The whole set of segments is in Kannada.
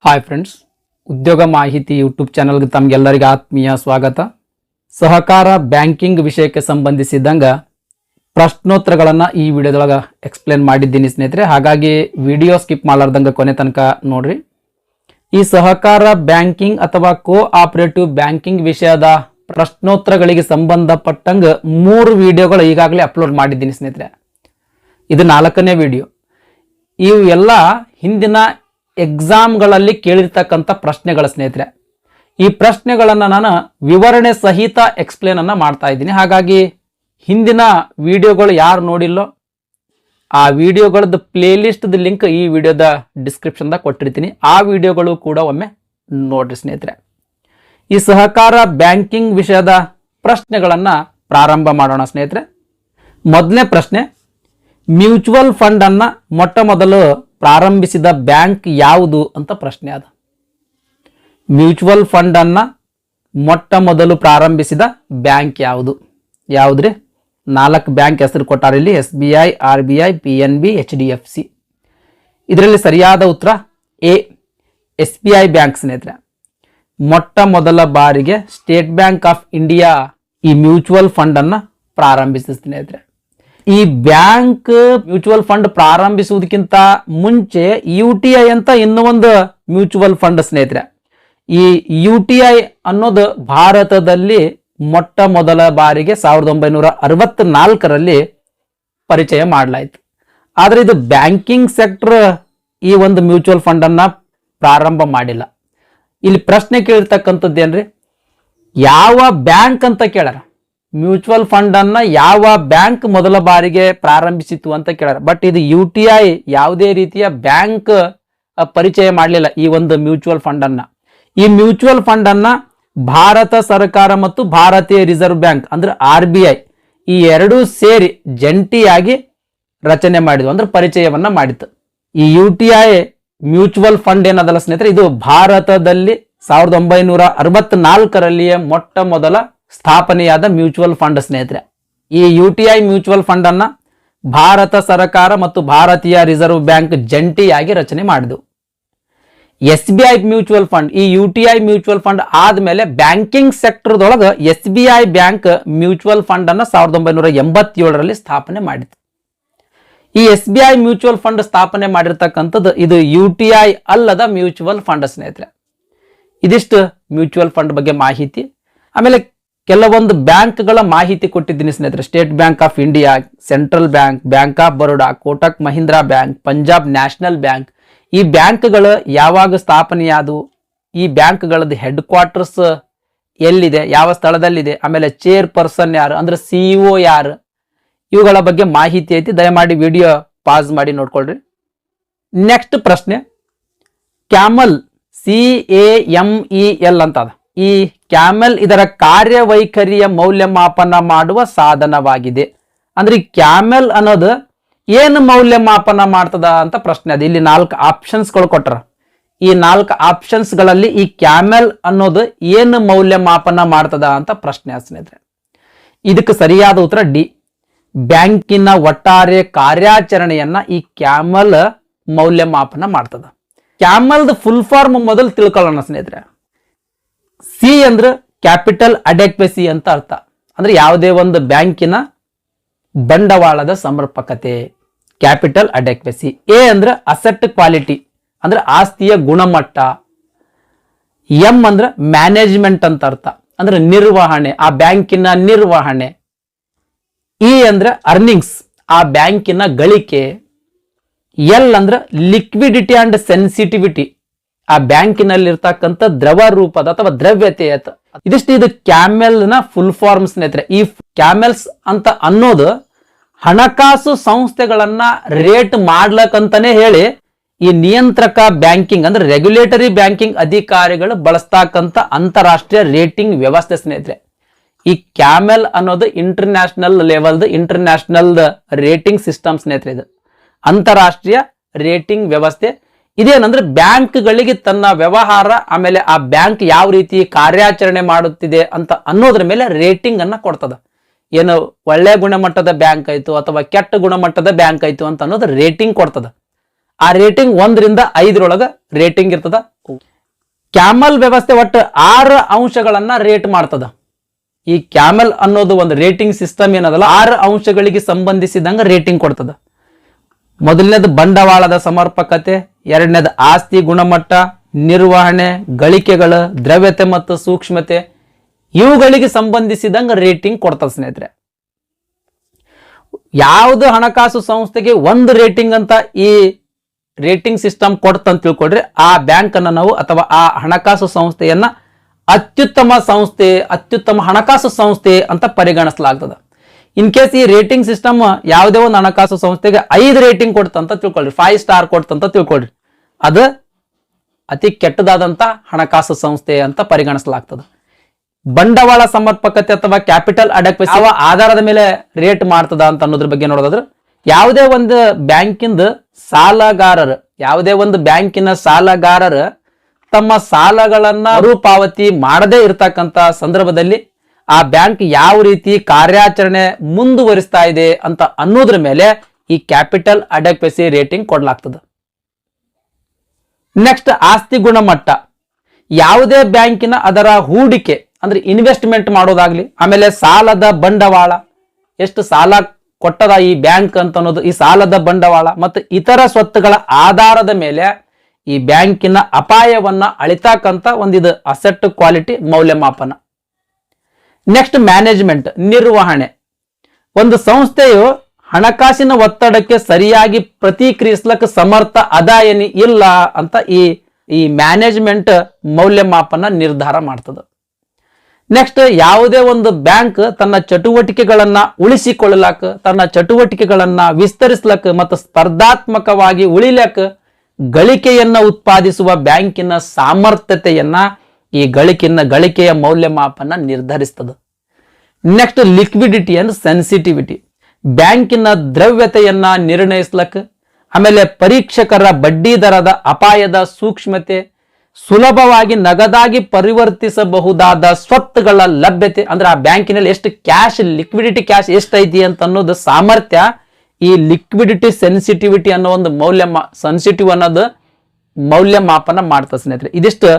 ಹಾಯ್ ಫ್ರೆಂಡ್ಸ್, ಉದ್ಯೋಗ ಮಾಹಿತಿ ಯೂಟ್ಯೂಬ್ ಚಾನಲ್ಗೆ ತಮಗೆಲ್ಲರಿಗೂ ಆತ್ಮೀಯ ಸ್ವಾಗತ. ಸಹಕಾರ ಬ್ಯಾಂಕಿಂಗ್ ವಿಷಯಕ್ಕೆ ಸಂಬಂಧಿಸಿದಂಗೆ ಪ್ರಶ್ನೋತ್ತರಗಳನ್ನು ಈ ವಿಡಿಯೋದೊಳಗೆ ಎಕ್ಸ್ಪ್ಲೇನ್ ಮಾಡಿದ್ದೀನಿ ಸ್ನೇಹಿತರೆ. ಹಾಗಾಗಿ ವಿಡಿಯೋ ಸ್ಕಿಪ್ ಮಾಡಲಾರ್ದಂಗೆ ಕೊನೆ ತನಕ ನೋಡ್ರಿ. ಈ ಸಹಕಾರ ಬ್ಯಾಂಕಿಂಗ್ ಅಥವಾ ಕೋಆಪರೇಟಿವ್ ಬ್ಯಾಂಕಿಂಗ್ ವಿಷಯದ ಪ್ರಶ್ನೋತ್ತರಗಳಿಗೆ ಸಂಬಂಧಪಟ್ಟಂಗೆ 3 ವಿಡಿಯೋಗಳು ಈಗಾಗಲೇ ಅಪ್ಲೋಡ್ ಮಾಡಿದ್ದೀನಿ ಸ್ನೇಹಿತರೆ. ಇದು 4ನೇ ವಿಡಿಯೋ. ಇವು ಎಲ್ಲ ಹಿಂದಿನ ಎಕ್ಸಾಮ್ಗಳಲ್ಲಿ ಕೇಳಿರ್ತಕ್ಕಂಥ ಪ್ರಶ್ನೆಗಳ ಸ್ನೇಹಿತರೆ. ಈ ಪ್ರಶ್ನೆಗಳನ್ನು ನಾನು ವಿವರಣೆ ಸಹಿತ ಎಕ್ಸ್ಪ್ಲೇನ್ ಅನ್ನ ಮಾಡ್ತಾ ಇದ್ದೀನಿ. ಹಾಗಾಗಿ ಹಿಂದಿನ ವಿಡಿಯೋಗಳು ಯಾರು ನೋಡಿಲ್ಲೋ ಆ ವಿಡಿಯೋಗಳದ್ದು ಪ್ಲೇಲಿಸ್ಟ್ ಲಿಂಕ್ ಈ ವಿಡಿಯೋದ ಡಿಸ್ಕ್ರಿಪ್ಷನ್ದಾಗ ಕೊಟ್ಟಿರ್ತೀನಿ. ಆ ವಿಡಿಯೋಗಳು ಕೂಡ ಒಮ್ಮೆ ನೋಡ್ರಿ ಸ್ನೇಹಿತರೆ. ಈ ಸಹಕಾರ ಬ್ಯಾಂಕಿಂಗ್ ವಿಷಯದ ಪ್ರಶ್ನೆಗಳನ್ನ ಪ್ರಾರಂಭ ಮಾಡೋಣ ಸ್ನೇಹಿತರೆ. ಮೊದಲನೇ ಪ್ರಶ್ನೆ, ಮ್ಯೂಚುವಲ್ ಫಂಡ್ ಅನ್ನ ಮೊಟ್ಟ ಮೊದಲು ಪ್ರಾರಂಭಿಸಿದ ಬ್ಯಾಂಕ್ ಯಾವುದು ಅಂತ ಪ್ರಶ್ನೆ ಅದ. ಮ್ಯೂಚುವಲ್ ಫಂಡ್ ಅನ್ನ ಮೊಟ್ಟ ಮೊದಲು ಪ್ರಾರಂಭಿಸಿದ ಬ್ಯಾಂಕ್ ಯಾವುದ್ರಿ? 4 ಬ್ಯಾಂಕ್ ಹೆಸರು ಕೊಟ್ಟಾರ ಇಲ್ಲಿ: SBI, RBI, PNB, HDFC. ಇದರಲ್ಲಿ ಸರಿಯಾದ ಉತ್ತರ ಎ, SBI ಬ್ಯಾಂಕ್ ಸ್ನೇಹಿತರೆ. ಮೊಟ್ಟ ಮೊದಲ ಬಾರಿಗೆ ಸ್ಟೇಟ್ ಬ್ಯಾಂಕ್ ಆಫ್ ಇಂಡಿಯಾ ಈ ಮ್ಯೂಚುವಲ್ ಫಂಡ್ ಅನ್ನ ಪ್ರಾರಂಭಿಸಿದ ಸ್ನೇಹಿತರೆ. ಈ ಬ್ಯಾಂಕ್ ಮ್ಯೂಚುವಲ್ ಫಂಡ್ ಪ್ರಾರಂಭಿಸುವುದಕ್ಕಿಂತ ಮುಂಚೆ UTI ಅಂತ ಇನ್ನೂ ಒಂದು ಮ್ಯೂಚುವಲ್ ಫಂಡ್ ಸ್ನೇಹಿತರೆ. ಈ UTI ಅನ್ನೋದು ಭಾರತದಲ್ಲಿ ಮೊಟ್ಟ ಮೊದಲ ಬಾರಿಗೆ 1964ರಲ್ಲಿ ಪರಿಚಯ ಮಾಡಲಾಯಿತು. ಆದರೆ ಇದು ಬ್ಯಾಂಕಿಂಗ್ ಸೆಕ್ಟರ್ ಈ ಒಂದು ಮ್ಯೂಚುವಲ್ ಫಂಡ್ ಅನ್ನ ಪ್ರಾರಂಭ ಮಾಡಿಲ್ಲ. ಇಲ್ಲಿ ಪ್ರಶ್ನೆ ಕೇಳಿರ್ತಕ್ಕಂಥದ್ದು ಏನ್ರಿ, ಯಾವ ಬ್ಯಾಂಕ್ ಅಂತ ಕೇಳಾರ. ಮ್ಯೂಚುವಲ್ ಫಂಡ್ ಅನ್ನ ಯಾವ ಬ್ಯಾಂಕ್ ಮೊದಲ ಬಾರಿಗೆ ಪ್ರಾರಂಭಿಸಿತು ಅಂತ ಕೇಳಾರ. ಬಟ್ ಇದು UTI ಯಾವುದೇ ರೀತಿಯ ಬ್ಯಾಂಕ್ ಪರಿಚಯ ಮಾಡಲಿಲ್ಲ ಈ ಒಂದು ಮ್ಯೂಚುವಲ್ ಫಂಡ್ ಅನ್ನ. ಈ ಮ್ಯೂಚುವಲ್ ಫಂಡ್ ಅನ್ನ ಭಾರತ ಸರ್ಕಾರ ಮತ್ತು ಭಾರತೀಯ ರಿಸರ್ವ್ ಬ್ಯಾಂಕ್ ಅಂದ್ರೆ RBI ಈ ಎರಡೂ ಸೇರಿ ಜಂಟಿಯಾಗಿ ರಚನೆ ಮಾಡಿದ್ವು, ಅಂದ್ರೆ ಪರಿಚಯವನ್ನ ಮಾಡಿತ್ತು. ಈ UTI ಮ್ಯೂಚುವಲ್ ಫಂಡ್ ಏನದಲ್ಲ ಸ್ನೇಹಿತರೆ, ಇದು ಭಾರತದಲ್ಲಿ 1964ರಲ್ಲಿಯೇ ಮೊಟ್ಟ ಮೊದಲ ಸ್ಥಾಪನೆಯಾದ ಮ್ಯೂಚುವಲ್ ಫಂಡ್ ಸ್ನೇಹಿತರೆ. ಈ UTI ಮ್ಯೂಚುವಲ್ ಫಂಡ್ ಅನ್ನ ಭಾರತ ಸರ್ಕಾರ ಮತ್ತು ಭಾರತೀಯ ರಿಸರ್ವ್ ಬ್ಯಾಂಕ್ ಜಂಟಿಯಾಗಿ ರಚನೆ ಮಾಡಿದವು. SBI ಮ್ಯೂಚುವಲ್ ಫಂಡ್, ಈ UTI ಮ್ಯೂಚುವಲ್ ಫಂಡ್ ಆದ್ಮೇಲೆ ಬ್ಯಾಂಕಿಂಗ್ ಸೆಕ್ಟರ್ದೊಳಗೆ SBI ಬ್ಯಾಂಕ್ ಮ್ಯೂಚುವಲ್ ಫಂಡ್ ಅನ್ನ 1987ರಲ್ಲಿ ಸ್ಥಾಪನೆ ಮಾಡಿತು. ಈ SBI ಮ್ಯೂಚುವಲ್ ಫಂಡ್ ಸ್ಥಾಪನೆ ಮಾಡಿರ್ತಕ್ಕಂಥದ್ದು ಇದು UTI ಅಲ್ಲದ ಮ್ಯೂಚುವಲ್ ಫಂಡ್ ಸ್ನೇಹಿತರೆ. ಇದಿಷ್ಟು ಮ್ಯೂಚುವಲ್ ಫಂಡ್ ಬಗ್ಗೆ ಮಾಹಿತಿ. ಆಮೇಲೆ ಕೆಲವೊಂದು ಬ್ಯಾಂಕ್ಗಳ ಮಾಹಿತಿ ಕೊಟ್ಟಿದ್ದೀನಿ ಸ್ನೇಹಿತರೆ. State bank of India, central bank, bank of Baroda, Kotak Mahindra bank, Punjab national bank. ಈ ಬ್ಯಾಂಕ್ಗಳು ಯಾವಾಗ ಸ್ಥಾಪನೆಯಾದವು, ಈ ಬ್ಯಾಂಕ್ಗಳದ್ದು ಹೆಡ್ ಕ್ವಾರ್ಟರ್ಸ್ ಎಲ್ಲಿದೆ, ಯಾವ ಸ್ಥಳದಲ್ಲಿದೆ, ಆಮೇಲೆ ಚೇರ್ ಪರ್ಸನ್ ಯಾರು ಅಂದ್ರೆ CEO ಯಾರು, ಇವುಗಳ ಬಗ್ಗೆ ಮಾಹಿತಿ ಐತಿ. ದಯಮಾಡಿ ವಿಡಿಯೋ ಪಾಸ್ ಮಾಡಿ ನೋಡ್ಕೊಳ್ರಿ. ನೆಕ್ಸ್ಟ್ ಪ್ರಶ್ನೆ, ಕ್ಯಾಮಲ್ CAMEL ಅಂತ ಅದ. ಈ ಕ್ಯಾಮೆಲ್ ಇದರ ಕಾರ್ಯವೈಖರಿಯ ಮೌಲ್ಯಮಾಪನ ಮಾಡುವ ಸಾಧನವಾಗಿದೆ. ಅಂದ್ರೆ ಈ ಕ್ಯಾಮೆಲ್ ಅನ್ನೋದು ಏನು ಮೌಲ್ಯಮಾಪನ ಮಾಡ್ತದ ಅಂತ ಪ್ರಶ್ನೆ ಅದ. ಇಲ್ಲಿ 4 ಆಪ್ಷನ್ಸ್ಗಳು ಕೊಟ್ಟರ. ಈ 4 ಆಪ್ಷನ್ಸ್ಗಳಲ್ಲಿ ಈ ಕ್ಯಾಮೆಲ್ ಅನ್ನೋದು ಏನು ಮೌಲ್ಯಮಾಪನ ಮಾಡ್ತದ ಅಂತ ಪ್ರಶ್ನೆ ಸ್ನೇಹಿತರೆ. ಇದಕ್ಕೆ ಸರಿಯಾದ ಉತ್ತರ ಡಿ, ಬ್ಯಾಂಕಿನ ಒಟ್ಟಾರೆ ಕಾರ್ಯಾಚರಣೆಯನ್ನ ಈ ಕ್ಯಾಮೆಲ್ ಮೌಲ್ಯಮಾಪನ ಮಾಡ್ತದ. ಕ್ಯಾಮೆಲ್ದ ಫುಲ್ ಫಾರ್ಮ್ ಮೊದಲು ತಿಳ್ಕೊಳ್ಳೋಣ ಸ್ನೇಹಿತರೆ. C ಅಂದ್ರೆ ಕ್ಯಾಪಿಟಲ್ ಅಡೆಕ್ವೆಸಿ ಅಂತ ಅರ್ಥ. ಅಂದ್ರೆ ಯಾವುದೇ ಒಂದು ಬ್ಯಾಂಕಿನ ಬಂಡವಾಳದ ಸಮರ್ಪಕತೆ, ಕ್ಯಾಪಿಟಲ್ ಅಡೆಕ್ವೆಸಿ. A ಅಂದ್ರೆ ಅಸೆಟ್ ಕ್ವಾಲಿಟಿ, ಅಂದ್ರೆ ಆಸ್ತಿಯ ಗುಣಮಟ್ಟ. M ಅಂದ್ರೆ ಮ್ಯಾನೇಜ್ಮೆಂಟ್ ಅಂತ ಅರ್ಥ, ಅಂದ್ರೆ ನಿರ್ವಹಣೆ, ಆ ಬ್ಯಾಂಕಿನ ನಿರ್ವಹಣೆ. E ಅಂದ್ರೆ ಅರ್ನಿಂಗ್ಸ್, ಆ ಬ್ಯಾಂಕಿನ ಗಳಿಕೆ. L ಅಂದ್ರೆ ಲಿಕ್ವಿಡಿಟಿ ಅಂಡ್ ಸೆನ್ಸಿಟಿವಿಟಿ, ಆ ಬ್ಯಾಂಕಿನಲ್ಲಿ ಇರ್ತಕ್ಕಂಥ ದ್ರವ ರೂಪದ ಅಥವಾ ದ್ರವ್ಯತೆ. ಇದಿಷ್ಟು ಇದು ಕ್ಯಾಮೆಲ್ ನ ಫುಲ್ ಫಾರ್ಮ್ ಸ್ನೇಹಿತರೆ. ಈ ಕ್ಯಾಮೆಲ್ಸ್ ಅಂತ ಅನ್ನೋದು ಹಣಕಾಸು ಸಂಸ್ಥೆಗಳನ್ನ ರೇಟ್ ಮಾಡ್ಲಕ್ಕಂತಾನೆ ಹೇಳಿ ಈ ನಿಯಂತ್ರಕ ಬ್ಯಾಂಕಿಂಗ್ ಅಂದ್ರೆ ರೆಗ್ಯುಲೇಟರಿ ಬ್ಯಾಂಕಿಂಗ್ ಅಧಿಕಾರಿಗಳು ಬಳಸ್ತಕ್ಕಂಥ ಅಂತಾರಾಷ್ಟ್ರೀಯ ರೇಟಿಂಗ್ ವ್ಯವಸ್ಥೆ ಸ್ನೇಹಿತರೆ. ಈ ಕ್ಯಾಮೆಲ್ ಅನ್ನೋದು ಇಂಟರ್ನ್ಯಾಷನಲ್ ಲೆವೆಲ್ದ ಇಂಟರ್ನ್ಯಾಷನಲ್ ರೇಟಿಂಗ್ ಸಿಸ್ಟಮ್ ಸ್ನೇಹಿತರೆ. ಇದು ಅಂತಾರಾಷ್ಟ್ರೀಯ ರೇಟಿಂಗ್ ವ್ಯವಸ್ಥೆ. ಇದೇನಂದ್ರೆ ಬ್ಯಾಂಕ್ಗಳಿಗೆ ತನ್ನ ವ್ಯವಹಾರ ಆಮೇಲೆ ಆ ಬ್ಯಾಂಕ್ ಯಾವ ರೀತಿ ಕಾರ್ಯಾಚರಣೆ ಮಾಡುತ್ತಿದೆ ಅಂತ ಅನ್ನೋದ್ರ ಮೇಲೆ ರೇಟಿಂಗ್ ಅನ್ನ ಕೊಡ್ತದ. ಏನು ಒಳ್ಳೆ ಗುಣಮಟ್ಟದ ಬ್ಯಾಂಕ್ ಆಯ್ತು ಅಥವಾ ಕೆಟ್ಟ ಗುಣಮಟ್ಟದ ಬ್ಯಾಂಕ್ ಆಯ್ತು ಅಂತ ಅನ್ನೋದು ರೇಟಿಂಗ್ ಕೊಡ್ತದ. ಆ ರೇಟಿಂಗ್ 1ರಿಂದ 5 ರೇಟಿಂಗ್ ಇರ್ತದ. ಕ್ಯಾಮಲ್ ವ್ಯವಸ್ಥೆ ಒಟ್ಟು 6 ಅಂಶಗಳನ್ನ ರೇಟ್ ಮಾಡ್ತದ. ಈ ಕ್ಯಾಮಲ್ ಅನ್ನೋದು ಒಂದು ರೇಟಿಂಗ್ ಸಿಸ್ಟಮ್ ಏನದಲ್ಲ 6 ಅಂಶಗಳಿಗೆ ಸಂಬಂಧಿಸಿದಂಗ ರೇಟಿಂಗ್ ಕೊಡ್ತದ. ಮೊದಲನೇದು ಬಂಡವಾಳದ ಸಮರ್ಪಕತೆ, ಎರಡನೇದು ಆಸ್ತಿ ಗುಣಮಟ್ಟ, ನಿರ್ವಹಣೆ, ಗಳಿಕೆಗಳು, ದ್ರವ್ಯತೆ ಮತ್ತು ಸೂಕ್ಷ್ಮತೆ, ಇವುಗಳಿಗೆ ಸಂಬಂಧಿಸಿದಂಗ ರೇಟಿಂಗ್ ಕೊಡ್ತದ ಸ್ನೇಹಿತರೆ. ಯಾವುದು ಹಣಕಾಸು ಸಂಸ್ಥೆಗೆ ಒಂದು ರೇಟಿಂಗ್ ಅಂತ ಈ ರೇಟಿಂಗ್ ಸಿಸ್ಟಮ್ ಕೊಡ್ತಂತ ತಿಳ್ಕೊಡ್ರಿ, ಆ ಬ್ಯಾಂಕ್ ಅನ್ನ ನಾವು ಅಥವಾ ಆ ಹಣಕಾಸು ಸಂಸ್ಥೆಯನ್ನ ಅತ್ಯುತ್ತಮ ಸಂಸ್ಥೆ, ಅತ್ಯುತ್ತಮ ಹಣಕಾಸು ಸಂಸ್ಥೆ ಅಂತ ಪರಿಗಣಿಸಲಾಗ್ತದೆ. ಇನ್ ಕೇಸ್ ಈ ರೇಟಿಂಗ್ ಸಿಸ್ಟಮ್ ಯಾವುದೇ ಒಂದು ಹಣಕಾಸು ಸಂಸ್ಥೆಗೆ 5 ರೇಟಿಂಗ್ ಕೊಡ್ತಂತ ತಿಳ್ಕೊಳ್ರಿ, 5 ಸ್ಟಾರ್ ಕೊಡ್ತಂತ ತಿಳ್ಕೊಳ್ರಿ, ಅದು ಅತಿ ಕೆಟ್ಟದಾದಂತ ಹಣಕಾಸು ಸಂಸ್ಥೆ ಅಂತ ಪರಿಗಣಿಸಲಾಗ್ತದೆ. ಬಂಡವಾಳ ಸಮರ್ಪಕತೆ ಅಥವಾ ಕ್ಯಾಪಿಟಲ್ ಅಡೆಕ್ವೆಸಿ ಯಾವ ಆಧಾರದ ಮೇಲೆ ರೇಟ್ ಮಾಡ್ತದ ಅಂತ ಅನ್ನೋದ್ರ ಬಗ್ಗೆ ನೋಡೋದಾದ್ರೆ, ಯಾವುದೇ ಒಂದು ಬ್ಯಾಂಕಿಂದ ಸಾಲಗಾರರು, ಯಾವುದೇ ಒಂದು ಬ್ಯಾಂಕಿನ ಸಾಲಗಾರರು ತಮ್ಮ ಸಾಲಗಳನ್ನ ಮರುಪಾವತಿ ಮಾಡದೇ ಇರತಕ್ಕಂತ ಸಂದರ್ಭದಲ್ಲಿ ಆ ಬ್ಯಾಂಕ್ ಯಾವ ರೀತಿ ಕಾರ್ಯಾಚರಣೆ ಮುಂದುವರಿಸ್ತಾ ಇದೆ ಅಂತ ಅನ್ನೋದ್ರ ಮೇಲೆ ಈ ಕ್ಯಾಪಿಟಲ್ ಅಡೆಕ್ವೆಸಿ ರೇಟಿಂಗ್ ಕೊಡ್ಲಾಗ್ತದೆ. ನೆಕ್ಸ್ಟ್ ಆಸ್ತಿ ಗುಣಮಟ್ಟ. ಯಾವುದೇ ಬ್ಯಾಂಕಿನ ಅದರ ಹೂಡಿಕೆ ಅಂದ್ರೆ ಇನ್ವೆಸ್ಟ್ಮೆಂಟ್ ಮಾಡೋದಾಗ್ಲಿ, ಆಮೇಲೆ ಸಾಲದ ಬಂಡವಾಳ, ಎಷ್ಟು ಸಾಲ ಕೊಟ್ಟದ ಈ ಬ್ಯಾಂಕ್ ಅಂತ ಅನ್ನೋದು, ಈ ಸಾಲದ ಬಂಡವಾಳ ಮತ್ತು ಇತರ ಸ್ವತ್ತುಗಳ ಆಧಾರದ ಮೇಲೆ ಈ ಬ್ಯಾಂಕಿನ ಅಪಾಯವನ್ನ ಅಳಿತಕ್ಕಂತ ಒಂದಿದು ಅಸೆಟ್ ಕ್ವಾಲಿಟಿ ಮೌಲ್ಯಮಾಪನ. ನೆಕ್ಸ್ಟ್ ಮ್ಯಾನೇಜ್ಮೆಂಟ್, ನಿರ್ವಹಣೆ. ಒಂದು ಸಂಸ್ಥೆಯು ಹಣಕಾಸಿನ ಒತ್ತಡಕ್ಕೆ ಸರಿಯಾಗಿ ಪ್ರತಿಕ್ರಿಯಿಸ್ಲಕ್ಕೆ ಸಮರ್ಥ ಅದಾಯನಿ ಇಲ್ಲ ಅಂತ ಈ ಮ್ಯಾನೇಜ್ಮೆಂಟ್ ಮೌಲ್ಯಮಾಪನ ನಿರ್ಧಾರ ಮಾಡ್ತದೆ. ನೆಕ್ಸ್ಟ್ ಯಾವುದೇ ಒಂದು ಬ್ಯಾಂಕ್ ತನ್ನ ಚಟುವಟಿಕೆಗಳನ್ನ ಉಳಿಸಿಕೊಳ್ಳಲಕ್ಕ, ತನ್ನ ಚಟುವಟಿಕೆಗಳನ್ನ ವಿಸ್ತರಿಸ್ಲಕ್ಕ ಮತ್ತು ಸ್ಪರ್ಧಾತ್ಮಕವಾಗಿ ಉಳಿಲಕ್ಕ ಗಳಿಕೆಯನ್ನ ಉತ್ಪಾದಿಸುವ ಬ್ಯಾಂಕಿನ ಸಾಮರ್ಥ್ಯತೆಯನ್ನ ಈ ಗಳಿಕೆಯ ಮೌಲ್ಯಮಾಪನ ನಿರ್ಧರಿಸ್ತದೆ. Next liquidity and sensitivity. ಬ್ಯಾಂಕಿನ ದ್ರವ್ಯತೆಯನ್ನ ನಿರ್ಣಯಿಸ್ಲಕ್ಕ, ಆಮೇಲೆ ಪರೀಕ್ಷಕರ ಬಡ್ಡಿ ದರದ ಅಪಾಯದ ಸೂಕ್ಷ್ಮತೆ, ಸುಲಭವಾಗಿ ನಗದಾಗಿ ಪರಿವರ್ತಿಸಬಹುದಾದ ಸ್ವತ್ತುಗಳ ಲಭ್ಯತೆ, ಅಂದ್ರೆ ಆ ಬ್ಯಾಂಕಿನಲ್ಲಿ ಎಷ್ಟು ಕ್ಯಾಶ್, ಲಿಕ್ವಿಡಿಟಿ ಕ್ಯಾಶ್ ಎಷ್ಟೈತಿ ಅಂತ ಅನ್ನೋದು ಸಾಮರ್ಥ್ಯ ಈ ಲಿಕ್ವಿಡಿಟಿ ಸೆನ್ಸಿಟಿವಿಟಿ ಅನ್ನೋ ಒಂದು ಸೆನ್ಸಿಟಿವ್ ಅನ್ನೋದು ಮೌಲ್ಯಮಾಪನ ಮಾಡ್ತದೆ ಸ್ನೇಹಿತರೆ. ಇದಿಷ್ಟು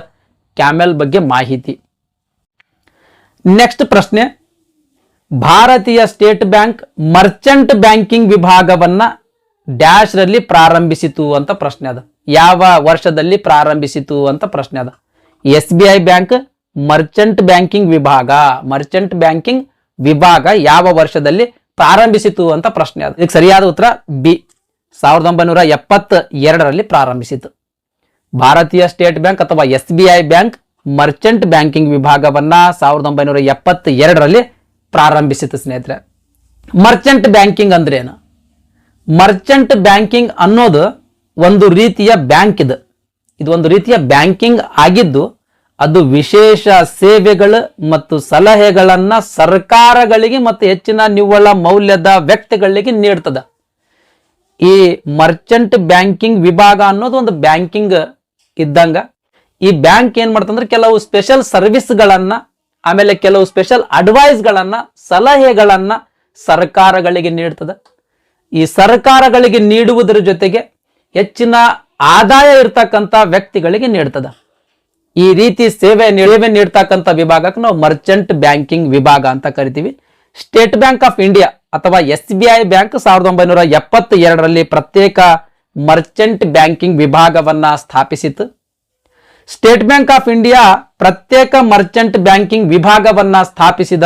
ಕ್ಯಾಮೆಲ್ ಬಗ್ಗೆ ಮಾಹಿತಿ. ನೆಕ್ಸ್ಟ್ ಪ್ರಶ್ನೆ, Bharatiya state bank merchant banking ವಿಭಾಗವನ್ನ ಡ್ಯಾಶ್ ರಲ್ಲಿ ಪ್ರಾರಂಭಿಸಿತು ಅಂತ ಪ್ರಶ್ನೆ ಅದ. ಯಾವ ವರ್ಷದಲ್ಲಿ ಪ್ರಾರಂಭಿಸಿತು ಅಂತ ಪ್ರಶ್ನೆ ಅದ. SBI ಬ್ಯಾಂಕ್ ಮರ್ಚೆಂಟ್ ಬ್ಯಾಂಕಿಂಗ್ ವಿಭಾಗ ಯಾವ ವರ್ಷದಲ್ಲಿ ಪ್ರಾರಂಭಿಸಿತು ಅಂತ ಪ್ರಶ್ನೆ ಅದ. ಇದಕ್ಕೆ ಸರಿಯಾದ ಉತ್ತರ ಬಿ, 1972ರಲ್ಲಿ ಪ್ರಾರಂಭಿಸಿತು. ಭಾರತೀಯ ಸ್ಟೇಟ್ ಬ್ಯಾಂಕ್ ಅಥವಾ SBI ಬ್ಯಾಂಕ್ ಮರ್ಚೆಂಟ್ ಬ್ಯಾಂಕಿಂಗ್ ವಿಭಾಗವನ್ನ 1972ರಲ್ಲಿ ಪ್ರಾರಂಭಿಸಿತು ಸ್ನೇಹಿತರೆ. ಮರ್ಚೆಂಟ್ ಬ್ಯಾಂಕಿಂಗ್ ಅಂದ್ರೆ ಏನು? ಮರ್ಚೆಂಟ್ ಬ್ಯಾಂಕಿಂಗ್ ಅನ್ನೋದು ಒಂದು ರೀತಿಯ ಬ್ಯಾಂಕ್ ಇದು ಒಂದು ರೀತಿಯ ಬ್ಯಾಂಕಿಂಗ್ ಆಗಿದ್ದು, ಅದು ವಿಶೇಷ ಸೇವೆಗಳು ಮತ್ತು ಸಲಹೆಗಳನ್ನ ಸರ್ಕಾರಗಳಿಗೆ ಮತ್ತು ಹೆಚ್ಚಿನ ನಿವ್ವಳ ಮೌಲ್ಯದ ವ್ಯಕ್ತಿಗಳಿಗೆ ನೀಡ್ತದ. ಈ ಮರ್ಚೆಂಟ್ ಬ್ಯಾಂಕಿಂಗ್ ವಿಭಾಗ ಅನ್ನೋದು ಒಂದು ಬ್ಯಾಂಕಿಂಗ್ ಇದ್ದಂಗ. ಈ ಬ್ಯಾಂಕ್ ಏನ್ ಮಾಡ್ತಂದ್ರೆ ಕೆಲವು ಸ್ಪೆಷಲ್ ಸರ್ವಿಸ್ಗಳನ್ನ, ಆಮೇಲೆ ಕೆಲವು ಸ್ಪೆಷಲ್ ಅಡ್ವೈಸ್ಗಳನ್ನ, ಸಲಹೆಗಳನ್ನ ಸರ್ಕಾರಗಳಿಗೆ ನೀಡ್ತದ. ಈ ಸರ್ಕಾರಗಳಿಗೆ ನೀಡುವುದರ ಜೊತೆಗೆ ಹೆಚ್ಚಿನ ಆದಾಯ ಇರ್ತಕ್ಕಂಥ ವ್ಯಕ್ತಿಗಳಿಗೆ ನೀಡ್ತದ. ಈ ರೀತಿ ಸೇವೆ ನೀಡ್ತಕ್ಕಂಥ ವಿಭಾಗಕ್ಕೆ ನಾವು ಮರ್ಚೆಂಟ್ ಬ್ಯಾಂಕಿಂಗ್ ವಿಭಾಗ ಅಂತ ಕರಿತೀವಿ. ಸ್ಟೇಟ್ ಬ್ಯಾಂಕ್ ಆಫ್ ಇಂಡಿಯಾ ಅಥವಾ SBI ಬ್ಯಾಂಕ್ 1972ರಲ್ಲಿ ಪ್ರತ್ಯೇಕ ಮರ್ಚೆಂಟ್ ಬ್ಯಾಂಕಿಂಗ್ ವಿಭಾಗವನ್ನ ಸ್ಥಾಪಿಸಿತು. ಸ್ಟೇಟ್ ಬ್ಯಾಂಕ್ ಆಫ್ ಇಂಡಿಯಾ ಪ್ರತ್ಯೇಕ ಮರ್ಚೆಂಟ್ ಬ್ಯಾಂಕಿಂಗ್ ವಿಭಾಗವನ್ನ ಸ್ಥಾಪಿಸಿದ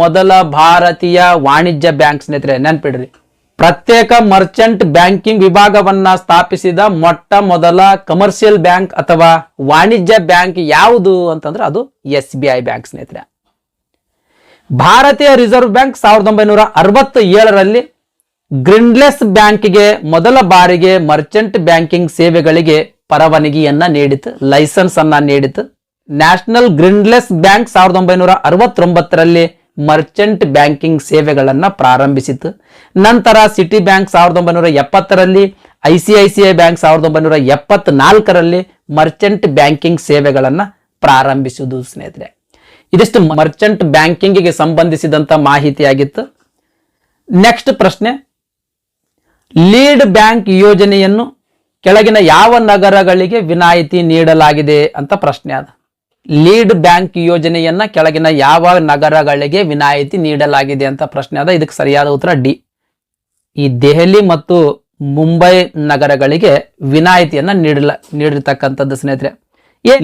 ಮೊದಲ ಭಾರತೀಯ ವಾಣಿಜ್ಯ ಬ್ಯಾಂಕ್ ಸ್ನೇಹಿತರೆ, ನೆನ್ಪಿಡ್ರಿ. ಪ್ರತ್ಯೇಕ ಮರ್ಚೆಂಟ್ ಬ್ಯಾಂಕಿಂಗ್ ವಿಭಾಗವನ್ನ ಸ್ಥಾಪಿಸಿದ ಮೊಟ್ಟ ಮೊದಲ ಕಮರ್ಷಿಯಲ್ ಬ್ಯಾಂಕ್ ಅಥವಾ ವಾಣಿಜ್ಯ ಬ್ಯಾಂಕ್ ಯಾವುದು ಅಂತಂದ್ರೆ ಅದು SBI ಬ್ಯಾಂಕ್ ಸ್ನೇಹಿತರೆ. ಭಾರತೀಯ ರಿಸರ್ವ್ ಬ್ಯಾಂಕ್ 1967ರಲ್ಲಿ ಗ್ರಿನ್ಲೆಸ್ ಬ್ಯಾಂಕ್ಗೆ ಮೊದಲ ಬಾರಿಗೆ ಮರ್ಚೆಂಟ್ ಬ್ಯಾಂಕಿಂಗ್ ಸೇವೆಗಳಿಗೆ ಪರವಾನಗಿಯನ್ನ ನೀಡಿತು, ಲೈಸೆನ್ಸ್ ಅನ್ನ ನೀಡಿತು. ನ್ಯಾಷನಲ್ ಗ್ರಿನ್ಲೆಸ್ ಬ್ಯಾಂಕ್ 1969ರಲ್ಲಿ ಮರ್ಚೆಂಟ್ ಬ್ಯಾಂಕಿಂಗ್ ಸೇವೆಗಳನ್ನ ಪ್ರಾರಂಭಿಸಿತು. ನಂತರ ಸಿಟಿ ಬ್ಯಾಂಕ್ 1970ರಲ್ಲಿ, ICICI ಬ್ಯಾಂಕ್ 1974ರಲ್ಲಿ ಮರ್ಚೆಂಟ್ ಬ್ಯಾಂಕಿಂಗ್ ಸೇವೆಗಳನ್ನ ಪ್ರಾರಂಭಿಸುವುದು ಸ್ನೇಹಿತರೆ. ಇದಿಷ್ಟು ಮರ್ಚೆಂಟ್ ಬ್ಯಾಂಕಿಂಗ್ಗೆ ಸಂಬಂಧಿಸಿದಂತ ಮಾಹಿತಿಯಾಗಿತ್ತು. ನೆಕ್ಸ್ಟ್ ಪ್ರಶ್ನೆ, ಲೀಡ್ ಬ್ಯಾಂಕ್ ಯೋಜನೆಯನ್ನು ಕೆಳಗಿನ ಯಾವ ನಗರಗಳಿಗೆ ವಿನಾಯಿತಿ ನೀಡಲಾಗಿದೆ ಅಂತ ಪ್ರಶ್ನೆ ಅದ. ಲೀಡ್ ಬ್ಯಾಂಕ್ ಯೋಜನೆಯನ್ನ ಕೆಳಗಿನ ಯಾವ ನಗರಗಳಿಗೆ ವಿನಾಯಿತಿ ನೀಡಲಾಗಿದೆ ಅಂತ ಪ್ರಶ್ನೆ ಅದ. ಇದಕ್ಕೆ ಸರಿಯಾದ ಉತ್ತರ ಡಿ. ಈ ದೆಹಲಿ ಮತ್ತು ಮುಂಬೈ ನಗರಗಳಿಗೆ ವಿನಾಯಿತಿಯನ್ನ ನೀಡಿರ್ತಕ್ಕಂಥದ್ದು ಸ್ನೇಹಿತರೆ.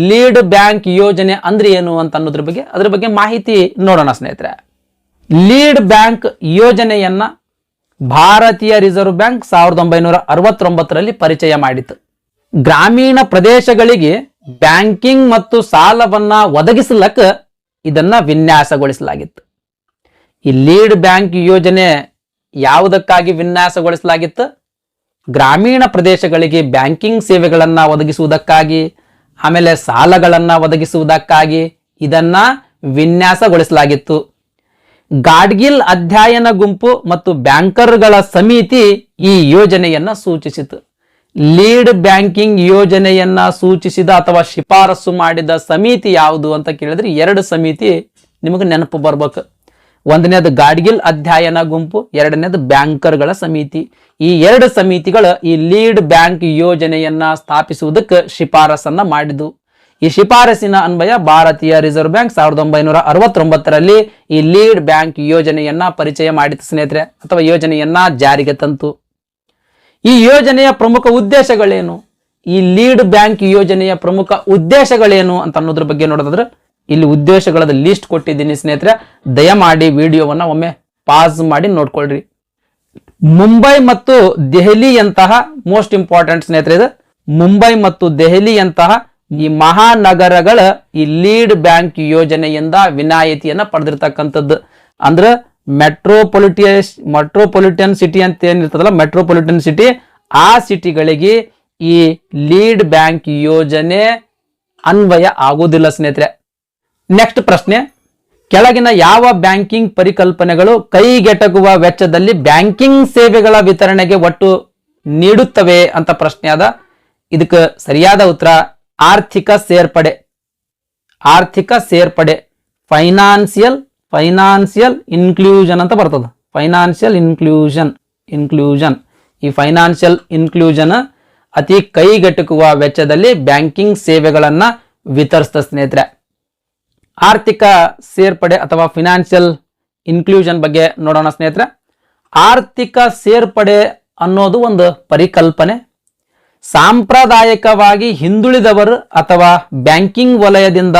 ಲೀಡ್ ಬ್ಯಾಂಕ್ ಯೋಜನೆ ಅಂದ್ರೆ ಏನು ಅಂತ ಅನ್ನೋದ್ರ ಬಗ್ಗೆ ಅದ್ರ ಬಗ್ಗೆ ಮಾಹಿತಿ ನೋಡೋಣ ಸ್ನೇಹಿತರೆ. ಲೀಡ್ ಬ್ಯಾಂಕ್ ಯೋಜನೆಯನ್ನ ಭಾರತೀಯ ರಿಸರ್ವ್ ಬ್ಯಾಂಕ್ 1969ರಲ್ಲಿ ಪರಿಚಯ ಮಾಡಿತು. ಗ್ರಾಮೀಣ ಪ್ರದೇಶಗಳಿಗೆ ಬ್ಯಾಂಕಿಂಗ್ ಮತ್ತು ಸಾಲವನ್ನ ಒದಗಿಸಲಕ್ಕ ಇದನ್ನ ವಿನ್ಯಾಸಗೊಳಿಸಲಾಗಿತ್ತು. ಈ ಲೀಡ್ ಬ್ಯಾಂಕ್ ಯೋಜನೆ ಯಾವುದಕ್ಕಾಗಿ ವಿನ್ಯಾಸಗೊಳಿಸಲಾಗಿತ್ತು? ಗ್ರಾಮೀಣ ಪ್ರದೇಶಗಳಿಗೆ ಬ್ಯಾಂಕಿಂಗ್ ಸೇವೆಗಳನ್ನ ಒದಗಿಸುವುದಕ್ಕಾಗಿ, ಆಮೇಲೆ ಸಾಲಗಳನ್ನ ಒದಗಿಸುವುದಕ್ಕಾಗಿ ಇದನ್ನ ವಿನ್ಯಾಸಗೊಳಿಸಲಾಗಿತ್ತು. ಗಾಡ್ಗಿಲ್ ಅಧ್ಯಯನ ಗುಂಪು ಮತ್ತು ಬ್ಯಾಂಕರ್ಗಳ ಸಮಿತಿ ಈ ಯೋಜನೆಯನ್ನ ಸೂಚಿಸಿತು. ಲೀಡ್ ಬ್ಯಾಂಕಿಂಗ್ ಯೋಜನೆಯನ್ನ ಸೂಚಿಸಿದ ಅಥವಾ ಶಿಫಾರಸು ಮಾಡಿದ ಸಮಿತಿ ಯಾವುದು ಅಂತ ಕೇಳಿದ್ರೆ 2 ಸಮಿತಿ ನಿಮಗೆ ನೆನಪು ಬರ್ಬೇಕು. ಒಂದನೇದು ಗಾಡ್ಗಿಲ್ ಅಧ್ಯಯನ ಗುಂಪು, ಎರಡನೇದು ಬ್ಯಾಂಕರ್ಗಳ ಸಮಿತಿ. ಈ 2 ಸಮಿತಿಗಳು ಈ ಲೀಡ್ ಬ್ಯಾಂಕ್ ಯೋಜನೆಯನ್ನ ಸ್ಥಾಪಿಸುವುದಕ್ಕೆ ಶಿಫಾರಸನ್ನ ಮಾಡಿದ್ದು. ಈ ಶಿಫಾರಸಿನ ಅನ್ವಯ ಭಾರತೀಯ ರಿಸರ್ವ್ ಬ್ಯಾಂಕ್ 1969ರಲ್ಲಿ ಈ ಲೀಡ್ ಬ್ಯಾಂಕ್ ಯೋಜನೆಯನ್ನ ಪರಿಚಯ ಮಾಡಿತು ಸ್ನೇಹಿತರೆ, ಅಥವಾ ಯೋಜನೆಯನ್ನ ಜಾರಿಗೆ ತಂತು. ಈ ಯೋಜನೆಯ ಪ್ರಮುಖ ಉದ್ದೇಶಗಳೇನು? ಈ ಲೀಡ್ ಬ್ಯಾಂಕ್ ಯೋಜನೆಯ ಪ್ರಮುಖ ಉದ್ದೇಶಗಳೇನು ಅಂತ ಅನ್ನೋದ್ರ ಬಗ್ಗೆ ನೋಡೋದಾದ್ರೆ ಇಲ್ಲಿ ಉದ್ದೇಶಗಳ ಲಿಸ್ಟ್ ಕೊಟ್ಟಿದ್ದೀನಿ ಸ್ನೇಹಿತರೆ. ದಯಮಾಡಿ ವಿಡಿಯೋವನ್ನ ಒಮ್ಮೆ ಪಾಸ್ ಮಾಡಿ ನೋಡ್ಕೊಳ್ರಿ. ಮುಂಬೈ ಮತ್ತು ದೆಹಲಿಯಂತಹ ಮೋಸ್ಟ್ ಇಂಪಾರ್ಟೆಂಟ್ ಸ್ನೇಹಿತರೆ ಇದು. ಮುಂಬೈ ಮತ್ತು ದೆಹಲಿಯಂತಹ ಈ ಮಹಾನಗರಗಳ ಈ ಲೀಡ್ ಬ್ಯಾಂಕ್ ಯೋಜನೆಯಿಂದ ವಿನಾಯಿತಿಯನ್ನ ಪಡೆದಿರ್ತಕ್ಕಂಥದ್ದು. ಅಂದ್ರೆ ಮೆಟ್ರೋಪಾಲಿಟನ್ ಸಿಟಿ ಅಂತ ಏನಿರ್ತದಲ್ಲ, ಮೆಟ್ರೋಪಾಲಿಟನ್ ಸಿಟಿ, ಆ ಸಿಟಿಗಳಿಗೆ ಈ ಲೀಡ್ ಬ್ಯಾಂಕ್ ಯೋಜನೆ ಅನ್ವಯ ಆಗುವುದಿಲ್ಲ ಸ್ನೇಹಿತರೆ. ನೆಕ್ಸ್ಟ್ ಪ್ರಶ್ನೆ, ಕೆಳಗಿನ ಯಾವ ಬ್ಯಾಂಕಿಂಗ್ ಪರಿಕಲ್ಪನೆಗಳು ಕೈಗೆಟಕುವ ವೆಚ್ಚದಲ್ಲಿ ಬ್ಯಾಂಕಿಂಗ್ ಸೇವೆಗಳ ವಿತರಣೆಗೆ ಒಟ್ಟು ನೀಡುತ್ತವೆ ಅಂತ ಪ್ರಶ್ನೆ ಅದ. ಇದಕ್ಕೆ ಸರಿಯಾದ ಉತ್ತರ ಆರ್ಥಿಕ ಸೇರ್ಪಡೆ. ಆರ್ಥಿಕ ಸೇರ್ಪಡೆ, ಫೈನಾನ್ಸಿಯಲ್ ಇನ್ಕ್ಲೂಷನ್ ಅಂತ ಬರ್ತದೆ. ಫೈನಾನ್ಷಿಯಲ್ ಇನ್ಕ್ಲೂಷನ್ ಈ ಫೈನಾನ್ಷಿಯಲ್ ಇನ್ಕ್ಲೂಷನ್ ಅತಿ ಕೈಗೆಟುಕುವ ವೆಚ್ಚದಲ್ಲಿ ಬ್ಯಾಂಕಿಂಗ್ ಸೇವೆಗಳನ್ನ ವಿತರಿಸ್ತ ಸ್ನೇಹಿತರೆ. ಆರ್ಥಿಕ ಸೇರ್ಪಡೆ ಅಥವಾ ಫಿನಾನ್ಷಿಯಲ್ ಇನ್ಕ್ಲೂಷನ್ ಬಗ್ಗೆ ನೋಡೋಣ ಸ್ನೇಹಿತರೆ. ಆರ್ಥಿಕ ಸೇರ್ಪಡೆ ಅನ್ನೋದು ಒಂದು ಪರಿಕಲ್ಪನೆ. ಸಾಂಪ್ರದಾಯಿಕವಾಗಿ ಹಿಂದುಳಿದವರು ಅಥವಾ ಬ್ಯಾಂಕಿಂಗ್ ವಲಯದಿಂದ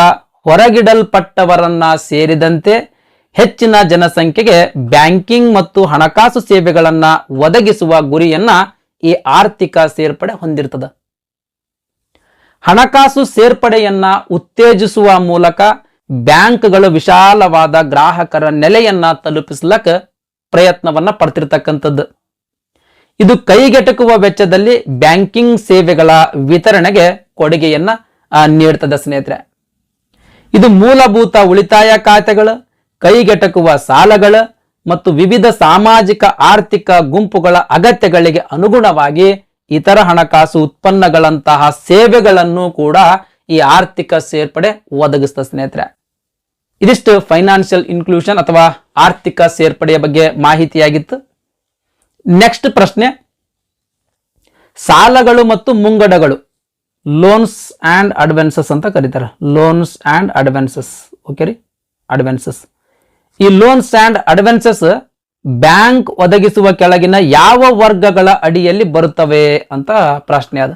ಹೊರಗಿಡಲ್ಪಟ್ಟವರನ್ನ ಸೇರಿದಂತೆ ಹೆಚ್ಚಿನ ಜನಸಂಖ್ಯೆಗೆ ಬ್ಯಾಂಕಿಂಗ್ ಮತ್ತು ಹಣಕಾಸು ಸೇವೆಗಳನ್ನ ಒದಗಿಸುವ ಗುರಿಯನ್ನ ಈ ಆರ್ಥಿಕ ಸೇರ್ಪಡೆ ಹೊಂದಿರ್ತದೆ. ಹಣಕಾಸು ಸೇರ್ಪಡೆಯನ್ನ ಉತ್ತೇಜಿಸುವ ಮೂಲಕ ಬ್ಯಾಂಕ್ಗಳು ವಿಶಾಲವಾದ ಗ್ರಾಹಕರ ನೆಲೆಯನ್ನ ತಲುಪಿಸಲಕ್ಕ ಪ್ರಯತ್ನವನ್ನ ಪಡ್ತಿರ್ತಕ್ಕಂಥದ್ದು. ಇದು ಕೈಗೆಟಕುವ ವೆಚ್ಚದಲ್ಲಿ ಬ್ಯಾಂಕಿಂಗ್ ಸೇವೆಗಳ ವಿತರಣೆಗೆ ಕೊಡುಗೆಯನ್ನ ನೀಡ್ತದೆ ಸ್ನೇಹಿತರೆ. ಇದು ಮೂಲಭೂತ ಉಳಿತಾಯ ಖಾತೆಗಳು, ಕೈಗೆಟಕುವ ಸಾಲಗಳು ಮತ್ತು ವಿವಿಧ ಸಾಮಾಜಿಕ ಆರ್ಥಿಕ ಗುಂಪುಗಳ ಅಗತ್ಯಗಳಿಗೆ ಅನುಗುಣವಾಗಿ ಇತರ ಹಣಕಾಸು ಉತ್ಪನ್ನಗಳಂತಹ ಸೇವೆಗಳನ್ನು ಕೂಡ ಈ ಆರ್ಥಿಕ ಸೇರ್ಪಡೆ ಒದಗಿಸ್ತದೆ ಸ್ನೇಹಿತರೆ. ಇದಿಷ್ಟು ಫೈನಾನ್ಷಿಯಲ್ ಇನ್ಕ್ಲೂಷನ್ ಅಥವಾ ಆರ್ಥಿಕ ಸೇರ್ಪಡೆಯ ಬಗ್ಗೆ ಮಾಹಿತಿಯಾಗಿತ್ತು. ನೆಕ್ಸ್ಟ್ ಪ್ರಶ್ನೆ, ಸಾಲಗಳು ಮತ್ತು ಮುಂಗಡಗಳು, ಲೋನ್ಸ್ ಅಂಡ್ ಅಡ್ವಾನ್ಸಸ್ ಅಂತ ಕರೀತಾರೆ. ಲೋನ್ಸ್ ಅಂಡ್ ಅಡ್ವಾನ್ಸಸ್, ಓಕೆ ರೀ, ಅಡ್ವಾನ್ಸಸ್. ಈ ಲೋನ್ಸ್ ಅಂಡ್ ಅಡ್ವಾನ್ಸಸ್ ಬ್ಯಾಂಕ್ ಒದಗಿಸುವ ಕೆಳಗಿನ ಯಾವ ವರ್ಗಗಳ ಅಡಿಯಲ್ಲಿ ಬರುತ್ತವೆ ಅಂತ ಪ್ರಶ್ನೆ ಅದ.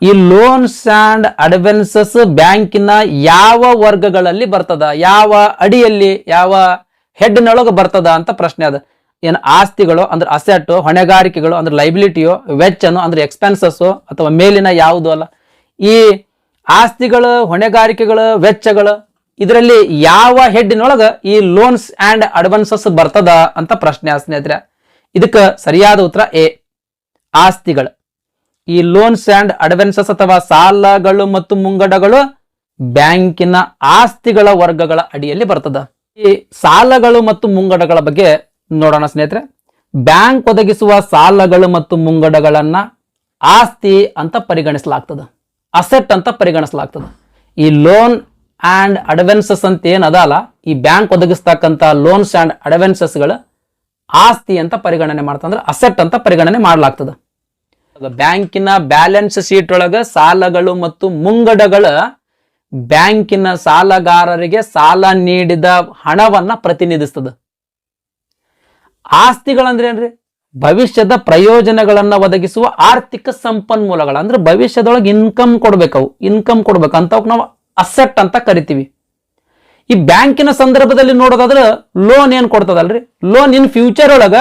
ಈ ಲೋನ್ಸ್ ಅಂಡ್ ಅಡ್ವಾನ್ಸಸ್ ಬ್ಯಾಂಕಿನ ಯಾವ ವರ್ಗಗಳಲ್ಲಿ ಬರ್ತದ, ಯಾವ ಅಡಿಯಲ್ಲಿ, ಯಾವ ಹೆಡ್ನೊಳಗೆ ಬರ್ತದ ಅಂತ ಪ್ರಶ್ನೆ ಅದ. ಏನು ಆಸ್ತಿಗಳು ಅಂದ್ರೆ ಅಸೆಟ್, ಹೊಣೆಗಾರಿಕೆಗಳು ಅಂದ್ರೆ ಲೈಬಿಲಿಟಿಯೋ, ವೆಚ್ಚನು ಅಂದ್ರೆ ಎಕ್ಸ್ಪೆನ್ಸಸ್ ಅಥವಾ ಮೇಲಿನ ಯಾವುದು ಅಲ್ಲ. ಈ ಆಸ್ತಿಗಳು, ಹೊಣೆಗಾರಿಕೆಗಳು, ವೆಚ್ಚಗಳು ಇದರಲ್ಲಿ ಯಾವ ಹೆಡ್ಡಿನೊಳಗ ಈ ಲೋನ್ಸ್ ಅಂಡ್ ಅಡ್ವಾನ್ಸಸ್ ಬರ್ತದ ಅಂತ ಪ್ರಶ್ನೆ ಸ್ನೇಹಿತರೆ. ಇದಕ್ಕೆ ಸರಿಯಾದ ಉತ್ತರ ಎ, ಆಸ್ತಿಗಳು. ಈ ಲೋನ್ಸ್ ಅಂಡ್ ಅಡ್ವಾನ್ಸಸ್ ಅಥವಾ ಸಾಲಗಳು ಮತ್ತು ಮುಂಗಡಗಳು ಬ್ಯಾಂಕಿನ ಆಸ್ತಿಗಳ ವರ್ಗಗಳ ಅಡಿಯಲ್ಲಿ ಬರ್ತದ. ಈ ಸಾಲಗಳು ಮತ್ತು ಮುಂಗಡಗಳ ಬಗ್ಗೆ ನೋಡೋಣ ಸ್ನೇಹಿತರೆ. ಬ್ಯಾಂಕ್ ಒದಗಿಸುವ ಸಾಲಗಳು ಮತ್ತು ಮುಂಗಡಗಳನ್ನ ಆಸ್ತಿ ಅಂತ ಪರಿಗಣಿಸಲಾಗ್ತದೆ, ಅಸೆಟ್ ಅಂತ ಪರಿಗಣಿಸಲಾಗ್ತದೆ. ಈ ಲೋನ್ ಅಂಡ್ ಅಡ್ವಾನ್ಸಸ್ ಅಂತ ಏನದಲ್ಲ, ಈ ಬ್ಯಾಂಕ್ ಒದಗಿಸ್ತಕ್ಕಂಥ ಲೋನ್ಸ್ ಅಂಡ್ ಅಡ್ವಾನ್ಸಸ್ಗಳು ಆಸ್ತಿ ಅಂತ ಪರಿಗಣನೆ ಮಾಡ್ತಂದ್ರೆ ಅಸೆಟ್ ಅಂತ ಪರಿಗಣನೆ ಮಾಡಲಾಗ್ತದೆ. ಬ್ಯಾಂಕಿನ ಬ್ಯಾಲೆನ್ಸ್ ಶೀಟ್ ಒಳಗ ಸಾಲಗಳು ಮತ್ತು ಮುಂಗಡಗಳ ಬ್ಯಾಂಕಿನ ಸಾಲಗಾರರಿಗೆ ಸಾಲ ನೀಡಿದ ಹಣವನ್ನ ಪ್ರತಿನಿಧಿಸ್ತದ. ಆಸ್ತಿಗಳಂದ್ರೆ ಏನ್ರಿ? ಭವಿಷ್ಯದ ಪ್ರಯೋಜನಗಳನ್ನ ಒದಗಿಸುವ ಆರ್ಥಿಕ ಸಂಪನ್ಮೂಲಗಳು. ಅಂದ್ರೆ ಭವಿಷ್ಯದೊಳಗೆ ಇನ್ಕಮ್ ಕೊಡ್ಬೇಕು ಅಂತವಕ್ಕೆ ನಾವು ಅಸೆಟ್ ಅಂತ ಕರಿತೀವಿ. ಈ ಬ್ಯಾಂಕಿನ ಸಂದರ್ಭದಲ್ಲಿ ನೋಡೋದಾದ್ರೆ ಲೋನ್ ಏನ್ ಕೊಡ್ತದಲ್ರಿ, ಲೋನ್ ಇನ್ ಫ್ಯೂಚರ್ ಒಳಗ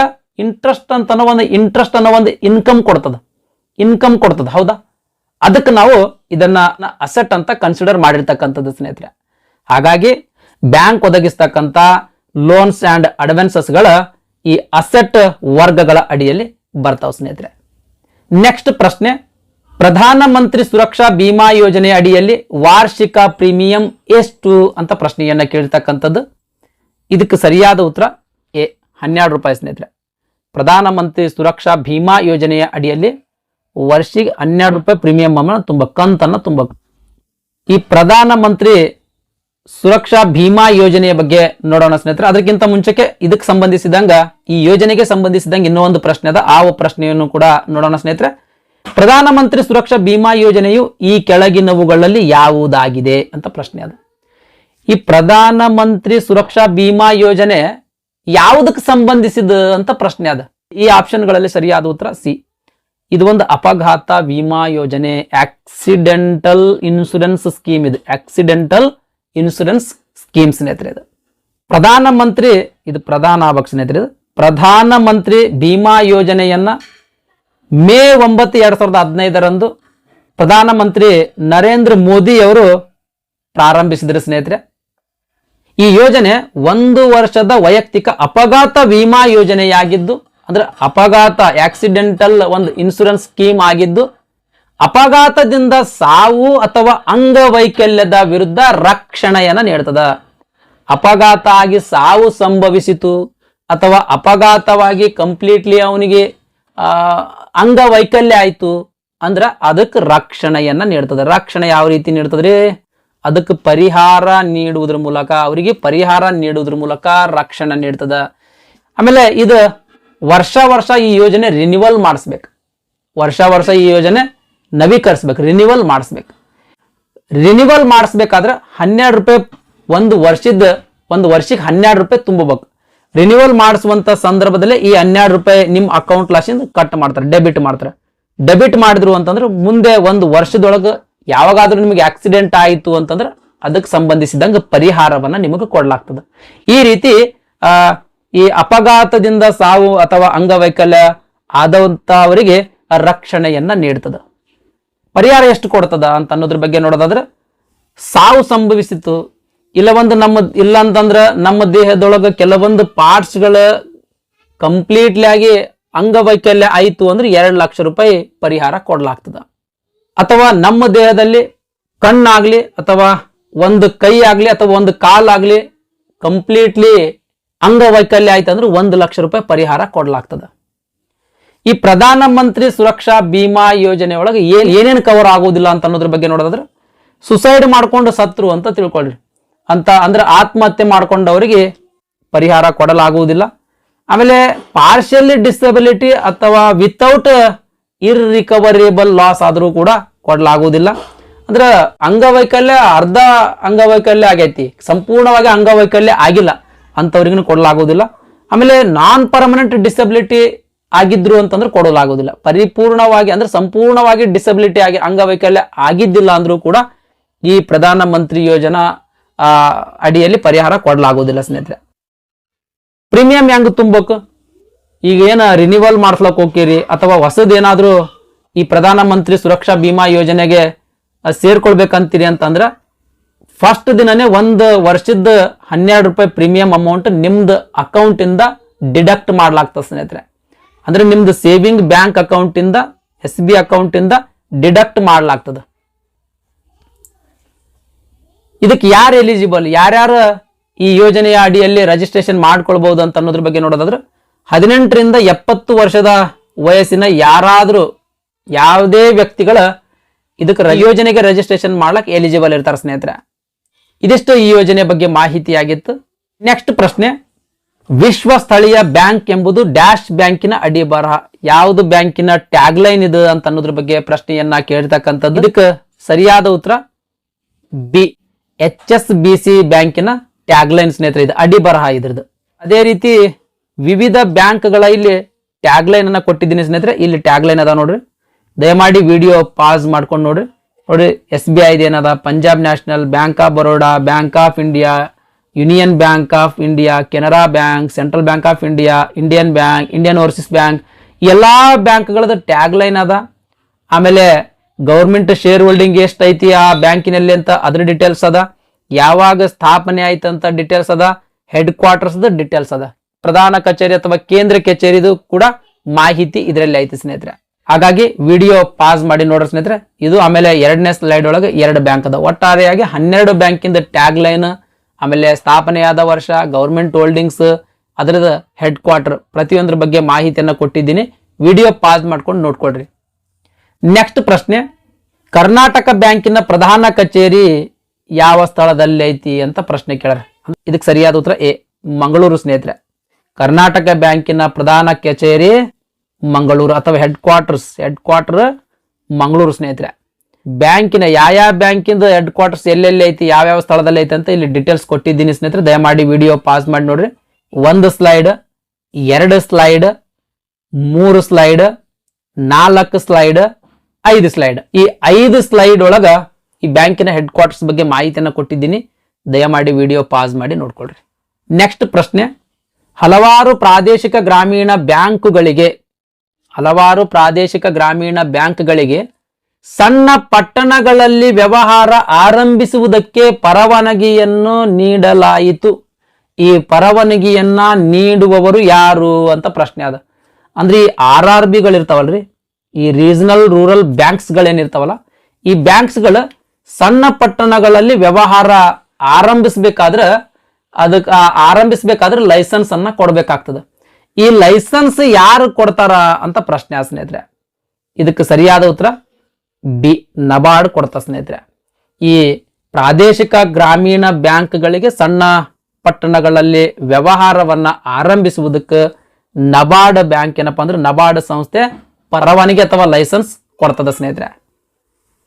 ಇಂಟ್ರೆಸ್ಟ್ ಅನ್ನೋ ಒಂದು ಇನ್ಕಮ್ ಕೊಡ್ತದ. ಹೌದಾ? ಅದಕ್ಕೆ ನಾವು ಇದನ್ನ ಅಸೆಟ್ ಅಂತ ಕನ್ಸಿಡರ್ ಮಾಡಿರ್ತಕ್ಕಂಥದ್ದು ಸ್ನೇಹಿತರೆ. ಹಾಗಾಗಿ ಬ್ಯಾಂಕ್ ಒದಗಿಸ್ತಕ್ಕಂಥ ಲೋನ್ಸ್ ಅಂಡ್ ಅಡ್ವಾನ್ಸಸ್ಗಳ ಈ ಅಸೆಟ್ ವರ್ಗಗಳ ಅಡಿಯಲ್ಲಿ ಬರ್ತಾವ ಸ್ನೇಹಿತರೆ. ನೆಕ್ಸ್ಟ್ ಪ್ರಶ್ನೆ, ಪ್ರಧಾನಮಂತ್ರಿ ಸುರಕ್ಷಾ ಬಿಮಾ ಯೋಜನೆಯ ಅಡಿಯಲ್ಲಿ ವಾರ್ಷಿಕ ಪ್ರೀಮಿಯಂ ಎಷ್ಟು ಅಂತ ಪ್ರಶ್ನೆಯನ್ನ ಕೇಳಿರ್ತಕ್ಕಂಥದ್ದು. ಇದಕ್ಕೆ ಸರಿಯಾದ ಉತ್ತರ ಎ, 12 ರೂಪಾಯಿ ಸ್ನೇಹಿತರೆ. ಪ್ರಧಾನಮಂತ್ರಿ ಸುರಕ್ಷಾ ಬಿಮಾ ಯೋಜನೆಯ ಅಡಿಯಲ್ಲಿ ವರ್ಷಿಗೆ 12 ರೂಪಾಯಿ ಪ್ರೀಮಿಯಂ ಅನ್ನು ಕಂತನ್ನು ತುಂಬಬೇಕು. ಈ ಪ್ರಧಾನಮಂತ್ರಿ ಸುರಕ್ಷಾ ಬಿಮಾ ಯೋಜನೆಯ ಬಗ್ಗೆ ನೋಡೋಣ ಸ್ನೇಹಿತರೆ. ಅದಕ್ಕಿಂತ ಮುಂಚೆಗೆ ಇದಕ್ಕೆ ಸಂಬಂಧಿಸಿದಂಗ, ಈ ಯೋಜನೆಗೆ ಸಂಬಂಧಿಸಿದಂಗ ಇನ್ನೊಂದು ಪ್ರಶ್ನೆ ಅದ, ಆ ಪ್ರಶ್ನೆಯನ್ನು ಕೂಡ ನೋಡೋಣ ಸ್ನೇಹಿತರೆ. ಪ್ರಧಾನಮಂತ್ರಿ ಸುರಕ್ಷಾ ಬಿಮಾ ಯೋಜನೆಯು ಈ ಕೆಳಗಿನವುಗಳಲ್ಲಿ ಯಾವುದಾಗಿದೆ ಅಂತ ಪ್ರಶ್ನೆ ಅದ. ಈ ಪ್ರಧಾನಮಂತ್ರಿ ಸುರಕ್ಷಾ ಬಿಮಾ ಯೋಜನೆ ಯಾವುದಕ್ಕೆ ಸಂಬಂಧಿಸಿದ ಅಂತ ಪ್ರಶ್ನೆ ಅದ. ಈ ಆಪ್ಷನ್ಗಳಲ್ಲಿ ಸರಿಯಾದ ಉತ್ತರ ಸಿ, ಇದು ಒಂದು ಅಪಘಾತ ವಿಮಾ ಯೋಜನೆ, ಆಕ್ಸಿಡೆಂಟಲ್ ಇನ್ಶೂರೆನ್ಸ್ ಸ್ಕೀಮ್. ಇದು ಆಕ್ಸಿಡೆಂಟಲ್ ಇನ್ಶೂರೆನ್ಸ್ ಸ್ಕೀಮ್ ಸ್ನೇಹಿತರೆ. ಇದು ಪ್ರಧಾನಮಂತ್ರಿ, ಇದು ಪ್ರಧಾನ ಆಗ್ಬೇಕು ಸ್ನೇಹಿತರೆ. ಇದು ಪ್ರಧಾನಮಂತ್ರಿ ಬಿಮಾ ಯೋಜನೆಯನ್ನ ಮೇ 9, 2015 ಪ್ರಧಾನಮಂತ್ರಿ ನರೇಂದ್ರ ಮೋದಿ ಅವರು ಪ್ರಾರಂಭಿಸಿದ್ರು ಸ್ನೇಹಿತರೆ. ಈ ಯೋಜನೆ 1 ವರ್ಷದ ವೈಯಕ್ತಿಕ ಅಪಘಾತ ವಿಮಾ ಯೋಜನೆಯಾಗಿದ್ದು, ಅಂದ್ರೆ ಅಪಘಾತ ಆಕ್ಸಿಡೆಂಟಲ್ ಒಂದು ಇನ್ಶೂರೆನ್ಸ್ ಸ್ಕೀಮ್ ಆಗಿದ್ದು, ಅಪಘಾತದಿಂದ ಸಾವು ಅಥವಾ ಅಂಗವೈಕಲ್ಯದ ವಿರುದ್ಧ ರಕ್ಷಣೆಯನ್ನ ನೀಡ್ತದ. ಅಪಘಾತ ಆಗಿ ಸಾವು ಸಂಭವಿಸಿತು ಅಥವಾ ಅಪಘಾತವಾಗಿ ಕಂಪ್ಲೀಟ್ಲಿ ಅವನಿಗೆ ಅಂಗವೈಕಲ್ಯ ಆಯ್ತು ಅಂದ್ರ ಅದಕ್ಕೆ ರಕ್ಷಣೆಯನ್ನ ನೀಡ್ತದೆ. ರಕ್ಷಣೆ ಯಾವ ರೀತಿ ನೀಡ್ತದ್ರಿ? ಅದಕ್ಕೆ ಪರಿಹಾರ ನೀಡುವುದ್ರ ಮೂಲಕ, ಅವರಿಗೆ ಪರಿಹಾರ ನೀಡುವುದ್ರ ಮೂಲಕ ರಕ್ಷಣೆ ನೀಡ್ತದ. ಆಮೇಲೆ ಇದು ವರ್ಷ ಈ ಯೋಜನೆ ರಿನ್ಯೂವಲ್ ಮಾಡಿಸ್ಬೇಕು. ವರ್ಷ ಈ ಯೋಜನೆ ನವೀಕರಿಸ್ಬೇಕು, ರಿನ್ಯೂವಲ್ ಮಾಡಿಸ್ಬೇಕು. ರಿನ್ಯೂವಲ್ ಮಾಡಿಸ್ಬೇಕಾದ್ರೆ 12 ರೂಪಾಯಿ ಒಂದು ವರ್ಷಕ್ಕೆ 12 ರೂಪಾಯಿ ತುಂಬಬೇಕು. ರಿನ್ಯೂವಲ್ ಮಾಡಿಸುವಂತ ಸಂದರ್ಭದಲ್ಲಿ ಈ 12 ರೂಪಾಯಿ ನಿಮ್ಮ ಅಕೌಂಟ್ ಲಾಸಿಂದ ಕಟ್ ಮಾಡ್ತಾರೆ, ಡೆಬಿಟ್ ಮಾಡಿದ್ರು ಅಂತಂದ್ರೆ ಮುಂದೆ 1 ವರ್ಷದೊಳಗೆ ಯಾವಾಗಾದ್ರೂ ನಿಮಗೆ ಆಕ್ಸಿಡೆಂಟ್ ಆಯಿತು ಅಂತಂದ್ರೆ ಅದಕ್ಕೆ ಸಂಬಂಧಿಸಿದಂಗೆ ಪರಿಹಾರವನ್ನ ನಿಮಗೆ ಕೊಡ್ಲಾಗ್ತದೆ. ಈ ರೀತಿ ಈ ಅಪಘಾತದಿಂದ ಸಾವು ಅಥವಾ ಅಂಗವೈಕಲ್ಯ ಆದಂತವರಿಗೆ ರಕ್ಷಣೆಯನ್ನ ನೀಡ್ತದೆ. ಪರಿಹಾರ ಎಷ್ಟು ಕೊಡ್ತದ ಅಂತ ಅನ್ನೋದ್ರ ಬಗ್ಗೆ ನೋಡೋದಾದ್ರೆ, ಸಾವು ಸಂಭವಿಸಿತು ಇಲ್ಲ ಅಂತಂದ್ರೆ ನಮ್ಮ ದೇಹದೊಳಗೆ ಕೆಲವೊಂದು ಪಾರ್ಟ್ಸ್ಗಳ ಕಂಪ್ಲೀಟ್ಲಿ ಆಗಿ ಅಂಗವೈಕಲ್ಯ ಆಯಿತು ಅಂದ್ರೆ 2 ಲಕ್ಷ ರೂಪಾಯಿ ಪರಿಹಾರ ಕೊಡ್ಲಾಗ್ತದ. ಅಥವಾ ನಮ್ಮ ದೇಹದಲ್ಲಿ ಕಣ್ಣಾಗ್ಲಿ ಅಥವಾ ಒಂದು ಕೈ ಆಗ್ಲಿ ಅಥವಾ ಒಂದು ಕಾಲಾಗ್ಲಿ ಕಂಪ್ಲೀಟ್ಲಿ ಅಂಗವೈಕಲ್ಯ ಆಯ್ತು ಅಂದ್ರೆ 1 ಲಕ್ಷ ರೂಪಾಯಿ ಪರಿಹಾರ ಕೊಡ್ಲಾಗ್ತದ. ಈ ಪ್ರಧಾನಮಂತ್ರಿ ಸುರಕ್ಷಾ ಬಿಮಾ ಯೋಜನೆ ಒಳಗೆ ಏನೇನು ಕವರ್ ಆಗೋದಿಲ್ಲ ಅಂತ ಅನ್ನೋದ್ರ ಬಗ್ಗೆ ನೋಡೋದಾದ್ರೆ, ಸುಸೈಡ್ ಮಾಡ್ಕೊಂಡು ಸತ್ರು ಅಂತ ತಿಳ್ಕೊಳ್ರಿ, ಅಂದ್ರೆ ಆತ್ಮಹತ್ಯೆ ಮಾಡ್ಕೊಂಡವರಿಗೆ ಪರಿಹಾರ ಕೊಡಲಾಗುವುದಿಲ್ಲ. ಆಮೇಲೆ ಪಾರ್ಷಿಯಲಿ ಡಿಸಬಿಲಿಟಿ ಅಥವಾ ವಿತೌಟ್ ಇರ್ರಿಕವರೇಬಲ್ ಲಾಸ್ ಆದ್ರೂ ಕೂಡ ಕೊಡಲಾಗುವುದಿಲ್ಲ. ಅಂದ್ರೆ ಅಂಗವೈಕಲ್ಯ ಅರ್ಧ ಅಂಗವೈಕಲ್ಯ ಆಗೈತಿ, ಸಂಪೂರ್ಣವಾಗಿ ಅಂಗವೈಕಲ್ಯ ಆಗಿಲ್ಲ ಅಂತವ್ರಿಗೂ ಕೊಡಲಾಗುವುದಿಲ್ಲ. ಆಮೇಲೆ ನಾನ್ ಪರ್ಮನೆಂಟ್ ಡಿಸಬಿಲಿಟಿ ಆಗಿದ್ರು ಅಂತಂದ್ರೆ ಕೊಡಲಾಗುವುದಿಲ್ಲ. ಪರಿಪೂರ್ಣವಾಗಿ ಅಂದ್ರೆ ಸಂಪೂರ್ಣವಾಗಿ ಡಿಸಬಿಲಿಟಿ ಆಗಿ ಅಂಗವೈಕಲ್ಯ ಆಗಿದ್ದಿಲ್ಲ ಅಂದ್ರೂ ಕೂಡ ಈ ಪ್ರಧಾನ ಮಂತ್ರಿ ಯೋಜನಾ ಅಡಿಯಲ್ಲಿ ಪರಿಹಾರ ಕೊಡಲಾಗುವುದಿಲ್ಲ ಸ್ನೇಹಿತರೆ. ಪ್ರೀಮಿಯಂ ಹೆಂಗ್ ತುಂಬಬೇಕು? ಈಗ ಏನ ರಿನ್ಯೂವಲ್ ಮಾಡಿಸ್ಲಕ್ ಹೋಗ್ತೀರಿ ಅಥವಾ ಹೊಸದೇನಾದ್ರೂ ಈ ಪ್ರಧಾನ ಮಂತ್ರಿ ಸುರಕ್ಷಾ ಬಿಮಾ ಯೋಜನೆಗೆ ಸೇರ್ಕೊಳ್ಬೇಕಂತೀರಿ ಅಂತಂದ್ರೆ ಫಸ್ಟ್ ದಿನನೇ 1 ವರ್ಷದ 12 ರೂಪಾಯಿ ಪ್ರೀಮಿಯಂ ಅಮೌಂಟ್ ನಿಮ್ದು ಅಕೌಂಟ್ ಇಂದ ಡಿಡಕ್ಟ್ ಮಾಡ್ಲಾಗ್ತದೆ ಸ್ನೇಹಿತರೆ. ಅಂದ್ರೆ ನಿಮ್ದು ಸೇವಿಂಗ್ ಬ್ಯಾಂಕ್ ಅಕೌಂಟ್ ಇಂದ SB ಅಕೌಂಟ್ ಇಂದ ಡಿಡಕ್ಟ್ ಮಾಡ್ಲಾಗ್ತದೆ. ಇದಕ್ಕೆ ಯಾರು ಎಲಿಜಿಬಲ್, ಯಾರ್ಯಾರು ಈ ಯೋಜನೆಯ ಅಡಿಯಲ್ಲಿ ರಿಜಿಸ್ಟ್ರೇಷನ್ ಮಾಡ್ಕೊಳ್ಬಹುದು ಅಂತ ಅನ್ನೋದ್ರ ಬಗ್ಗೆ ನೋಡೋದಾದ್ರೆ 18 ರಿಂದ 70 ವರ್ಷದ ವಯಸ್ಸಿನ ಯಾವುದೇ ವ್ಯಕ್ತಿಗಳ ಇದಕ್ಕೆ ಯೋಜನೆಗೆ ರಿಜಿಸ್ಟ್ರೇಷನ್ ಮಾಡ್ಲಕ್ ಎಲಿಜಿಬಲ್ ಇರ್ತಾರೆ ಸ್ನೇಹಿತರೆ. ಇದಿಷ್ಟು ಈ ಯೋಜನೆ ಬಗ್ಗೆ ಮಾಹಿತಿ ಆಗಿತ್ತು. ನೆಕ್ಸ್ಟ್ ಪ್ರಶ್ನೆ, ವಿಶ್ವ ಸ್ಥಳೀಯ ಬ್ಯಾಂಕ್ ಎಂಬುದು ಡ್ಯಾಶ್ ಬ್ಯಾಂಕಿನ ಅಡಿ ಬರಹ. ಯಾವುದು ಬ್ಯಾಂಕಿನ ಟ್ಯಾಗ್ಲೈನ್ ಇದು ಅಂತ ಅನ್ನೋದ್ರ ಬಗ್ಗೆ ಪ್ರಶ್ನೆಯನ್ನ ಕೇಳ್ತಕ್ಕಂಥದ್ದು. ಇದಕ್ಕೆ ಸರಿಯಾದ ಉತ್ತರ ಬಿ, HSBC ಬ್ಯಾಂಕಿನ ಟ್ಯಾಗ್ಲೈನ್ ಸ್ನೇಹಿತರೆ. ಇದು ಅಡಿ ಬರಹ ಇದ್ರದ್ದು. ಅದೇ ರೀತಿ ವಿವಿಧ ಬ್ಯಾಂಕ್ಗಳ ಇಲ್ಲಿ ಟ್ಯಾಗ್ಲೈನ್ ಅನ್ನ ಕೊಟ್ಟಿದ್ದೀನಿ ಸ್ನೇಹಿತರೆ. ಇಲ್ಲಿ ಟ್ಯಾಗ್ಲೈನ್ ಅದ ನೋಡ್ರಿ, ದಯಮಾಡಿ ವಿಡಿಯೋ ಪಾಸ್ ಮಾಡ್ಕೊಂಡು ನೋಡ್ರಿ. SBI ಏನದ, Punjab national, bank of Baroda, bank of India, union bank of India, Canara bank, central bank of India, Indian bank, Indian overseas bank, ಎಲ್ಲಾ ಬ್ಯಾಂಕ್ಗಳದ ಟ್ಯಾಗ್ಲೈನ್ ಅದ. ಆಮೇಲೆ ಗೌರ್ಮೆಂಟ್ ಶೇರ್ ಹೋಲ್ಡಿಂಗ್ ಎಷ್ಟು ಐತಿ ಆ ಬ್ಯಾಂಕಿನಲ್ಲಿ ಅಂತ ಅದ್ರ ಡೀಟೇಲ್ಸ್ ಅದ. ಯಾವಾಗ ಸ್ಥಾಪನೆ ಆಯ್ತಂತ ಡೀಟೇಲ್ಸ್ ಅದ. ಹೆಡ್ ಕ್ವಾರ್ಟರ್ಸ್ ಡೀಟೇಲ್ಸ್ ಅದ. ಪ್ರಧಾನ ಕಚೇರಿ ಅಥವಾ ಕೇಂದ್ರ ಕಚೇರಿದು ಕೂಡ ಮಾಹಿತಿ ಇದರಲ್ಲಿ ಐತಿ ಸ್ನೇಹಿತರೆ. ಹಾಗಾಗಿ ವಿಡಿಯೋ ಪಾಸ್ ಮಾಡಿ ನೋಡ್ರಿ ಸ್ನೇಹಿತರೆ. ಇದು ಆಮೇಲೆ ಎರಡನೇ ಸ್ಲೈಡ್ ಒಳಗೆ 2 ಬ್ಯಾಂಕ್ ಅದ. ಒಟ್ಟಾರೆಯಾಗಿ 12 ಬ್ಯಾಂಕಿಂದ ಟ್ಯಾಗ್ ಲೈನ್, ಆಮೇಲೆ ಸ್ಥಾಪನೆಯಾದ ವರ್ಷ, ಗೌರ್ಮೆಂಟ್ ಹೋಲ್ಡಿಂಗ್ಸ್, ಅದರದ ಹೆಡ್ ಕ್ವಾರ್ಟರ್, ಪ್ರತಿಯೊಂದ್ರ ಬಗ್ಗೆ ಮಾಹಿತಿಯನ್ನ ಕೊಟ್ಟಿದ್ದೀನಿ. ವಿಡಿಯೋ ಪಾಸ್ ಮಾಡ್ಕೊಂಡು ನೋಡ್ಕೊಳ್ರಿ. ನೆಕ್ಸ್ಟ್ ಪ್ರಶ್ನೆ, ಕರ್ನಾಟಕ ಬ್ಯಾಂಕಿನ ಪ್ರಧಾನ ಕಚೇರಿ ಯಾವ ಸ್ಥಳದಲ್ಲಿ ಐತಿ ಅಂತ ಪ್ರಶ್ನೆ ಕೇಳ್ಯಾರ. ಇದಕ್ಕೆ ಸರಿಯಾದ ಉತ್ತರ ಎ, ಮಂಗಳೂರು ಸ್ನೇಹಿತರೆ. ಕರ್ನಾಟಕ ಬ್ಯಾಂಕಿನ ಪ್ರಧಾನ ಕಚೇರಿ ಮಂಗಳೂರು ಅಥವಾ ಹೆಡ್ ಕ್ವಾರ್ಟರ್ ಮಂಗಳೂರು ಸ್ನೇಹಿತರೆ. ಬ್ಯಾಂಕಿನ ಯಾವ ಬ್ಯಾಂಕಿಂದ ಹೆಡ್ ಕ್ವಾರ್ಟರ್ಸ್ ಎಲ್ಲೆಲ್ಲಿ ಐತಿ, ಯಾವ್ಯಾವ ಸ್ಥಳದಲ್ಲಿ ಐತಿ ಅಂತ ಇಲ್ಲಿ ಡೀಟೇಲ್ಸ್ ಕೊಟ್ಟಿದ್ದೀನಿ ಸ್ನೇಹಿತರೆ. ದಯಮಾಡಿ ವಿಡಿಯೋ ಪಾಸ್ ಮಾಡಿ ನೋಡ್ರಿ. 1 slide, 2 slide, 3 slide, 4 slide, 5 slide. ಈ 5 ಸ್ಲೈಡ್ ಒಳಗ ಈ ಬ್ಯಾಂಕಿನ ಹೆಡ್ ಕ್ವಾರ್ಟರ್ಸ್ ಬಗ್ಗೆ ಮಾಹಿತಿಯನ್ನ ಕೊಟ್ಟಿದ್ದೀನಿ. ದಯಮಾಡಿ ವಿಡಿಯೋ ಪಾಸ್ ಮಾಡಿ ನೋಡ್ಕೊಳ್ರಿ. ನೆಕ್ಸ್ಟ್ ಪ್ರಶ್ನೆ, ಹಲವಾರು ಪ್ರಾದೇಶಿಕ ಗ್ರಾಮೀಣ ಬ್ಯಾಂಕ್ಗಳಿಗೆ ಸಣ್ಣ ಪಟ್ಟಣಗಳಲ್ಲಿ ವ್ಯವಹಾರ ಆರಂಭಿಸುವುದಕ್ಕೆ ಪರವಾನಗಿಯನ್ನು ನೀಡಲಾಯಿತು. ಈ ಪರವಾನಗಿಯನ್ನ ನೀಡುವವರು ಯಾರು ಅಂತ ಪ್ರಶ್ನೆ ಅದ. ಅಂದ್ರೆ ಈ RRB ಗಳಿರ್ತಾವಲ್ರಿ, ಈ ರೀಜನಲ್ ರೂರಲ್ ಬ್ಯಾಂಕ್ಸ್ ಗಳೇನಿರ್ತಾವಲ್ಲ, ಈ ಬ್ಯಾಂಕ್ಸ್ ಗಳು ಸಣ್ಣ ಪಟ್ಟಣಗಳಲ್ಲಿ ವ್ಯವಹಾರ ಆರಂಭಿಸಬೇಕಾದ್ರೆ ಲೈಸೆನ್ಸ್ ಅನ್ನ ಕೊಡ್ಬೇಕಾಗ್ತದೆ. ಈ ಲೈಸೆನ್ಸ್ ಯಾರು ಕೊಡ್ತಾರ ಅಂತ ಪ್ರಶ್ನೆ ಸ್ನೇಹಿತರೆ. ಇದಕ್ಕೆ ಸರಿಯಾದ ಉತ್ತರ ಬಿ, ನಬಾರ್ಡ್ ಕೊಡ್ತಾ ಸ್ನೇಹಿತರೆ. ಈ ಪ್ರಾದೇಶಿಕ ಗ್ರಾಮೀಣ ಬ್ಯಾಂಕ್ಗಳಿಗೆ ಸಣ್ಣ ಪಟ್ಟಣಗಳಲ್ಲಿ ವ್ಯವಹಾರವನ್ನ ಆರಂಭಿಸುವುದಕ್ಕೆ ನಬಾರ್ಡ್ ಬ್ಯಾಂಕ್ ಏನಪ್ಪಾ ಅಂದ್ರೆ ನಬಾರ್ಡ್ ಸಂಸ್ಥೆ ಪರವಾನಗಿ ಅಥವಾ ಲೈಸೆನ್ಸ್ ಕೊಡ್ತದ ಸ್ನೇಹಿತರೆ.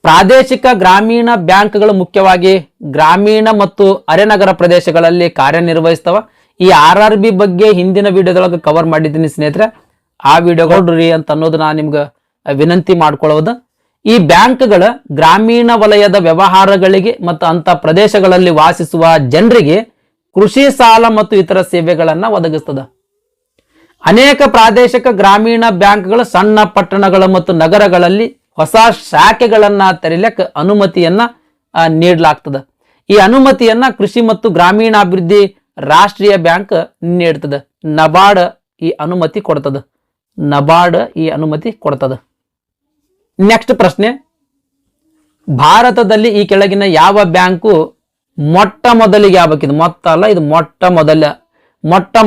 ಪ್ರಾದೇಶಿಕ ಗ್ರಾಮೀಣ ಬ್ಯಾಂಕ್ಗಳು ಮುಖ್ಯವಾಗಿ ಗ್ರಾಮೀಣ ಮತ್ತು ಅರೆನಗರ ಪ್ರದೇಶಗಳಲ್ಲಿ ಕಾರ್ಯನಿರ್ವಹಿಸ್ತವ. ಈ RRB ಬಗ್ಗೆ ಹಿಂದಿನ ವಿಡಿಯೋದೊಳಗೆ ಕವರ್ ಮಾಡಿದ್ದೀನಿ ಸ್ನೇಹಿತರೆ. ಆ ವಿಡಿಯೋ ನೋಡ್ರಿ ಅಂತ ಅನ್ನೋದು ನಾನು ನಿಮ್ಗೆ ವಿನಂತಿ ಮಾಡ್ಕೊಳ್ಳೋದು. ಈ ಬ್ಯಾಂಕ್ಗಳ ಗ್ರಾಮೀಣ ವಲಯದ ವ್ಯವಹಾರಗಳಿಗೆ ಮತ್ತು ಅಂತ ಪ್ರದೇಶಗಳಲ್ಲಿ ವಾಸಿಸುವ ಜನರಿಗೆ ಕೃಷಿ ಸಾಲ ಮತ್ತು ಇತರ ಸೇವೆಗಳನ್ನ ಒದಗಿಸ್ತದ. ಅನೇಕ ಪ್ರಾದೇಶಿಕ ಗ್ರಾಮೀಣ ಬ್ಯಾಂಕ್ಗಳು ಸಣ್ಣ ಪಟ್ಟಣಗಳು ಮತ್ತು ನಗರಗಳಲ್ಲಿ ಹೊಸ ಶಾಖೆಗಳನ್ನ ತೆರೆಯಲಿಕ್ಕೆ ಅನುಮತಿಯನ್ನ ನೀಡಲಾಗ್ತದೆ. ಈ ಅನುಮತಿಯನ್ನ ಕೃಷಿ ಮತ್ತು ಗ್ರಾಮೀಣಾಭಿವೃದ್ಧಿ ರಾಷ್ಟ್ರೀಯ ಬ್ಯಾಂಕ್ ನೀಡ್ತದೆ. ನಬಾರ್ಡ್ ಈ ಅನುಮತಿ ಕೊಡ್ತದ. ನೆಕ್ಸ್ಟ್ ಪ್ರಶ್ನೆ, ಭಾರತದಲ್ಲಿ ಈ ಕೆಳಗಿನ ಯಾವ ಬ್ಯಾಂಕು ಮೊಟ್ಟ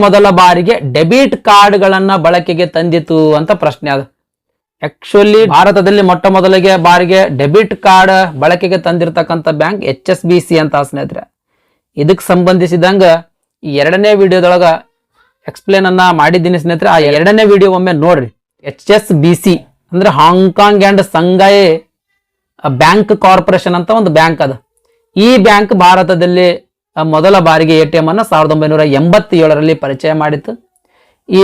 ಮೊದಲ ಬಾರಿಗೆ ಡೆಬಿಟ್ ಕಾರ್ಡ್ಗಳನ್ನ ಬಳಕೆಗೆ ತಂದಿತು ಅಂತ ಪ್ರಶ್ನೆ ಅದ. ಆಕ್ಚುಲಿ ಭಾರತದಲ್ಲಿ ಮೊಟ್ಟ ಮೊದಲಿಗೆ ಬಾರಿಗೆ ಡೆಬಿಟ್ ಕಾರ್ಡ್ ಬಳಕೆಗೆ ತಂದಿರತಕ್ಕಂಥ ಬ್ಯಾಂಕ್ HSBC ಅಂತ ಸ್ನೇಹಿತರೆ. ಇದಕ್ಕೆ ಸಂಬಂಧಿಸಿದಂಗ ಈ 2ನೇ ವಿಡಿಯೋದೊಳಗ ಎಕ್ಸ್ಪ್ಲೇನ್ ಅನ್ನ ಮಾಡಿದ್ದೀನಿ ಸ್ನೇಹಿತರೆ. ಆ 2ನೇ ವಿಡಿಯೋ ಒಮ್ಮೆ ನೋಡ್ರಿ. HSBC ಅಂದ್ರೆ ಹಾಂಗ್ಕಾಂಗ್ ಅಂಡ್ ಸಂಘಾಯ್ ಬ್ಯಾಂಕ್ ಕಾರ್ಪೊರೇಷನ್ ಅಂತ ಒಂದು ಬ್ಯಾಂಕ್ ಅದ. ಈ ಬ್ಯಾಂಕ್ ಭಾರತದಲ್ಲಿ ಮೊದಲ ಬಾರಿಗೆ ATM ಅನ್ನ 1987ರಲ್ಲಿ ಪರಿಚಯ ಮಾಡಿತ್ತು. ಈ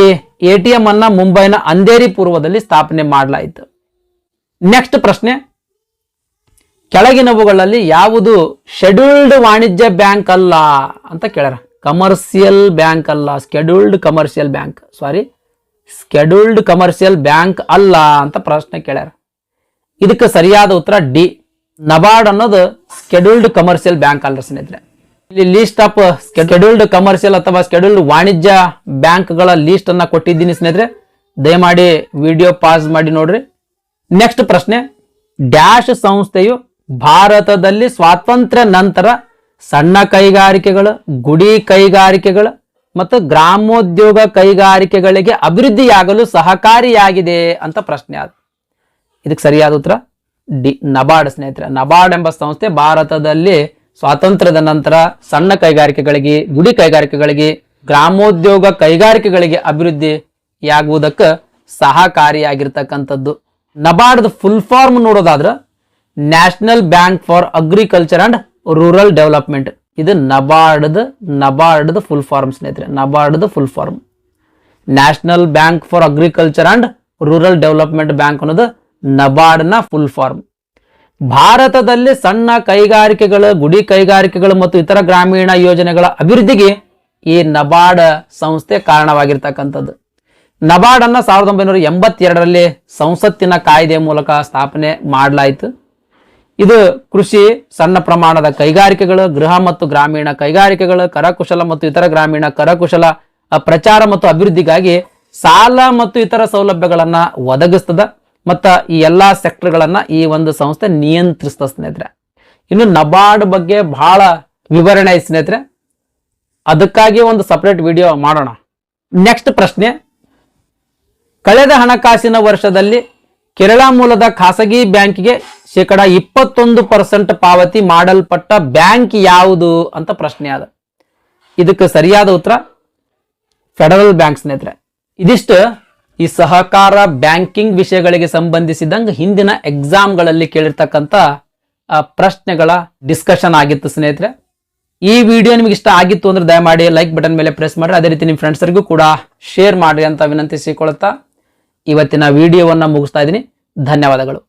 ATM ಅನ್ನ ಮುಂಬೈನ ಅಂಧೇರಿ ಪೂರ್ವದಲ್ಲಿ ಸ್ಥಾಪನೆ ಮಾಡಲಾಯಿತು. ನೆಕ್ಸ್ಟ್ ಪ್ರಶ್ನೆ, ಕೆಳಗಿನವುಗಳಲ್ಲಿ ಯಾವುದು ಶೆಡ್ಯೂಲ್ಡ್ ವಾಣಿಜ್ಯ ಬ್ಯಾಂಕ್ ಅಲ್ಲ ಅಂತ ಕೇಳ್ಯಾರ. ಕಮರ್ಷಿಯಲ್ ಬ್ಯಾಂಕ್ ಅಲ್ಲ, ಸ್ಕೆಡ್ಯೂಲ್ಡ್ ಕಮರ್ಷಿಯಲ್ ಬ್ಯಾಂಕ್ ಅಲ್ಲ ಅಂತ ಪ್ರಶ್ನೆ ಕೇಳ್ಯಾರ. ಇದಕ್ಕೆ ಸರಿಯಾದ ಉತ್ತರ ಡಿ, ನಬಾರ್ಡ್ ಅನ್ನೋದು ಸ್ಕೆಡ್ಯೂಲ್ಡ್ ಕಮರ್ಷಿಯಲ್ ಬ್ಯಾಂಕ್ ಅಲ್ಲ ಸ್ನೇಹಿತರೆ. ಇಲ್ಲಿ ಲೀಸ್ಟ್ ಆಫ್ ಸ್ಕೆಡ್ಯೂಲ್ಡ್ ಕಮರ್ಷಿಯಲ್ ಅಥವಾ ಸ್ಕೆಡ್ಯೂಲ್ಡ್ ವಾಣಿಜ್ಯ ಬ್ಯಾಂಕ್ಗಳ ಲೀಸ್ಟ್ ಅನ್ನ ಕೊಟ್ಟಿದ್ದೀನಿ ಸ್ನೇಹಿತರೆ. ದಯಮಾಡಿ ವಿಡಿಯೋ ಪಾಸ್ ಮಾಡಿ ನೋಡ್ರಿ. ನೆಕ್ಸ್ಟ್ ಪ್ರಶ್ನೆ, ಡ್ಯಾಶ್ ಸಂಸ್ಥೆಯು ಭಾರತದಲ್ಲಿ ಸ್ವಾತಂತ್ರ್ಯ ನಂತರ ಸಣ್ಣ ಕೈಗಾರಿಕೆಗಳು, ಗುಡಿ ಕೈಗಾರಿಕೆಗಳು ಮತ್ತು ಗ್ರಾಮೋದ್ಯೋಗ ಕೈಗಾರಿಕೆಗಳಿಗೆ ಅಭಿವೃದ್ಧಿಯಾಗಲು ಸಹಕಾರಿಯಾಗಿದೆ ಅಂತ ಪ್ರಶ್ನೆ ಆದ. ಇದಕ್ಕೆ ಸರಿಯಾದ ಉತ್ತರ ಡಿ, ನಬಾರ್ಡ್ ಸ್ನೇಹಿತರೆ. ನಬಾರ್ಡ್ ಎಂಬ ಸಂಸ್ಥೆ ಭಾರತದಲ್ಲಿ ಸ್ವಾತಂತ್ರ್ಯದ ನಂತರ ಸಣ್ಣ ಕೈಗಾರಿಕೆಗಳಿಗೆ, ಗುಡಿ ಕೈಗಾರಿಕೆಗಳಿಗೆ ಗ್ರಾಮೋದ್ಯೋಗ ಕೈಗಾರಿಕೆಗಳಿಗೆ ಅಭಿವೃದ್ಧಿಯಾಗುವುದಕ್ಕೆ ಸಹಕಾರಿಯಾಗಿರ್ತಕ್ಕಂಥದ್ದು. ನಬಾರ್ಡ್ ಫುಲ್ ಫಾರ್ಮ್ ನೋಡೋದಾದ್ರೆ national bank for agriculture and rural development. ಇದು ನಬಾರ್ಡ್ ಫುಲ್ ಫಾರ್ಮ್ ಸ್ನೇಹಿತರೆ. NABARD full form national bank for agriculture and rural development bank ಅನ್ನೋದು ನಬಾರ್ಡ್ನ ಫುಲ್ ಫಾರ್ಮ್. ಭಾರತದಲ್ಲಿ ಸಣ್ಣ ಕೈಗಾರಿಕೆಗಳು, ಗುಡಿ ಕೈಗಾರಿಕೆಗಳು ಮತ್ತು ಇತರ ಗ್ರಾಮೀಣ ಯೋಜನೆಗಳ ಅಭಿವೃದ್ಧಿಗೆ ಈ ನಬಾರ್ಡ್ ಸಂಸ್ಥೆ ಕಾರಣವಾಗಿರ್ತಕ್ಕಂಥದ್ದು. ನಬಾರ್ಡ್ ಅನ್ನ 1982ರಲ್ಲಿ ಸಂಸತ್ತಿನ ಕಾಯ್ದೆ ಮೂಲಕ ಸ್ಥಾಪನೆ ಮಾಡಲಾಯಿತು. ಇದು ಕೃಷಿ, ಸಣ್ಣ ಪ್ರಮಾಣದ ಕೈಗಾರಿಕೆಗಳು, ಗೃಹ ಮತ್ತು ಗ್ರಾಮೀಣ ಕೈಗಾರಿಕೆಗಳು, ಕರಕುಶಲ ಮತ್ತು ಇತರ ಗ್ರಾಮೀಣ ಕರಕುಶಲ ಪ್ರಚಾರ ಮತ್ತು ಅಭಿವೃದ್ಧಿಗಾಗಿ ಸಾಲ ಮತ್ತು ಇತರ ಸೌಲಭ್ಯಗಳನ್ನ ಒದಗಿಸ್ತದ ಮತ್ತು ಈ ಎಲ್ಲಾ ಸೆಕ್ಟರ್ಗಳನ್ನ ಈ ಒಂದು ಸಂಸ್ಥೆ ನಿಯಂತ್ರಿಸ್ತದೆ ಸ್ನೇಹಿತರೆ. ಇನ್ನು ನಬಾರ್ಡ್ ಬಗ್ಗೆ ಬಹಳ ವಿವರಣೆ ಐತೆ ಸ್ನೇಹಿತರೆ, ಅದಕ್ಕಾಗಿ ಒಂದು ಸಪರೇಟ್ ವಿಡಿಯೋ ಮಾಡೋಣ. ನೆಕ್ಸ್ಟ್ ಪ್ರಶ್ನೆ, ಕಳೆದ ಹಣಕಾಸಿನ ವರ್ಷದಲ್ಲಿ ಕೇರಳ ಮೂಲದ ಖಾಸಗಿ ಬ್ಯಾಂಕಿಗೆ 21% ಪಾವತಿ ಮಾಡಲ್ಪಟ್ಟ ಬ್ಯಾಂಕ್ ಯಾವುದು ಅಂತ ಪ್ರಶ್ನೆ ಆದ. ಇದಕ್ಕೆ ಸರಿಯಾದ ಉತ್ತರ ಫೆಡರಲ್ ಬ್ಯಾಂಕ್ ಸ್ನೇಹಿತರೆ. ಇದಿಷ್ಟು ಈ ಸಹಕಾರ ಬ್ಯಾಂಕಿಂಗ್ ವಿಷಯಗಳಿಗೆ ಸಂಬಂಧಿಸಿದಂಗೆ ಹಿಂದಿನ ಎಕ್ಸಾಮ್ಗಳಲ್ಲಿ ಕೇಳಿರ್ತಕ್ಕಂಥ ಪ್ರಶ್ನೆಗಳ ಡಿಸ್ಕಷನ್ ಆಗಿತ್ತು ಸ್ನೇಹಿತರೆ. ಈ ವಿಡಿಯೋ ನಿಮಗೆ ಇಷ್ಟ ಆಗಿತ್ತು ಅಂದ್ರೆ ದಯಮಾಡಿ ಲೈಕ್ ಬಟನ್ ಮೇಲೆ ಪ್ರೆಸ್ ಮಾಡ್ರಿ. ಅದೇ ರೀತಿ ನಿಮ್ಮ ಫ್ರೆಂಡ್ಸರಿಗೂ ಕೂಡ ಶೇರ್ ಮಾಡ್ರಿ ಅಂತ ವಿನಂತಿಸಿಕೊಳ್ಳುತ್ತಾ ಇವತ್ತಿನ ವಿಡಿಯೋವನ್ನ ಮುಗಿಸ್ತಾ ಇದ್ದೀನಿ. ಧನ್ಯವಾದಗಳು.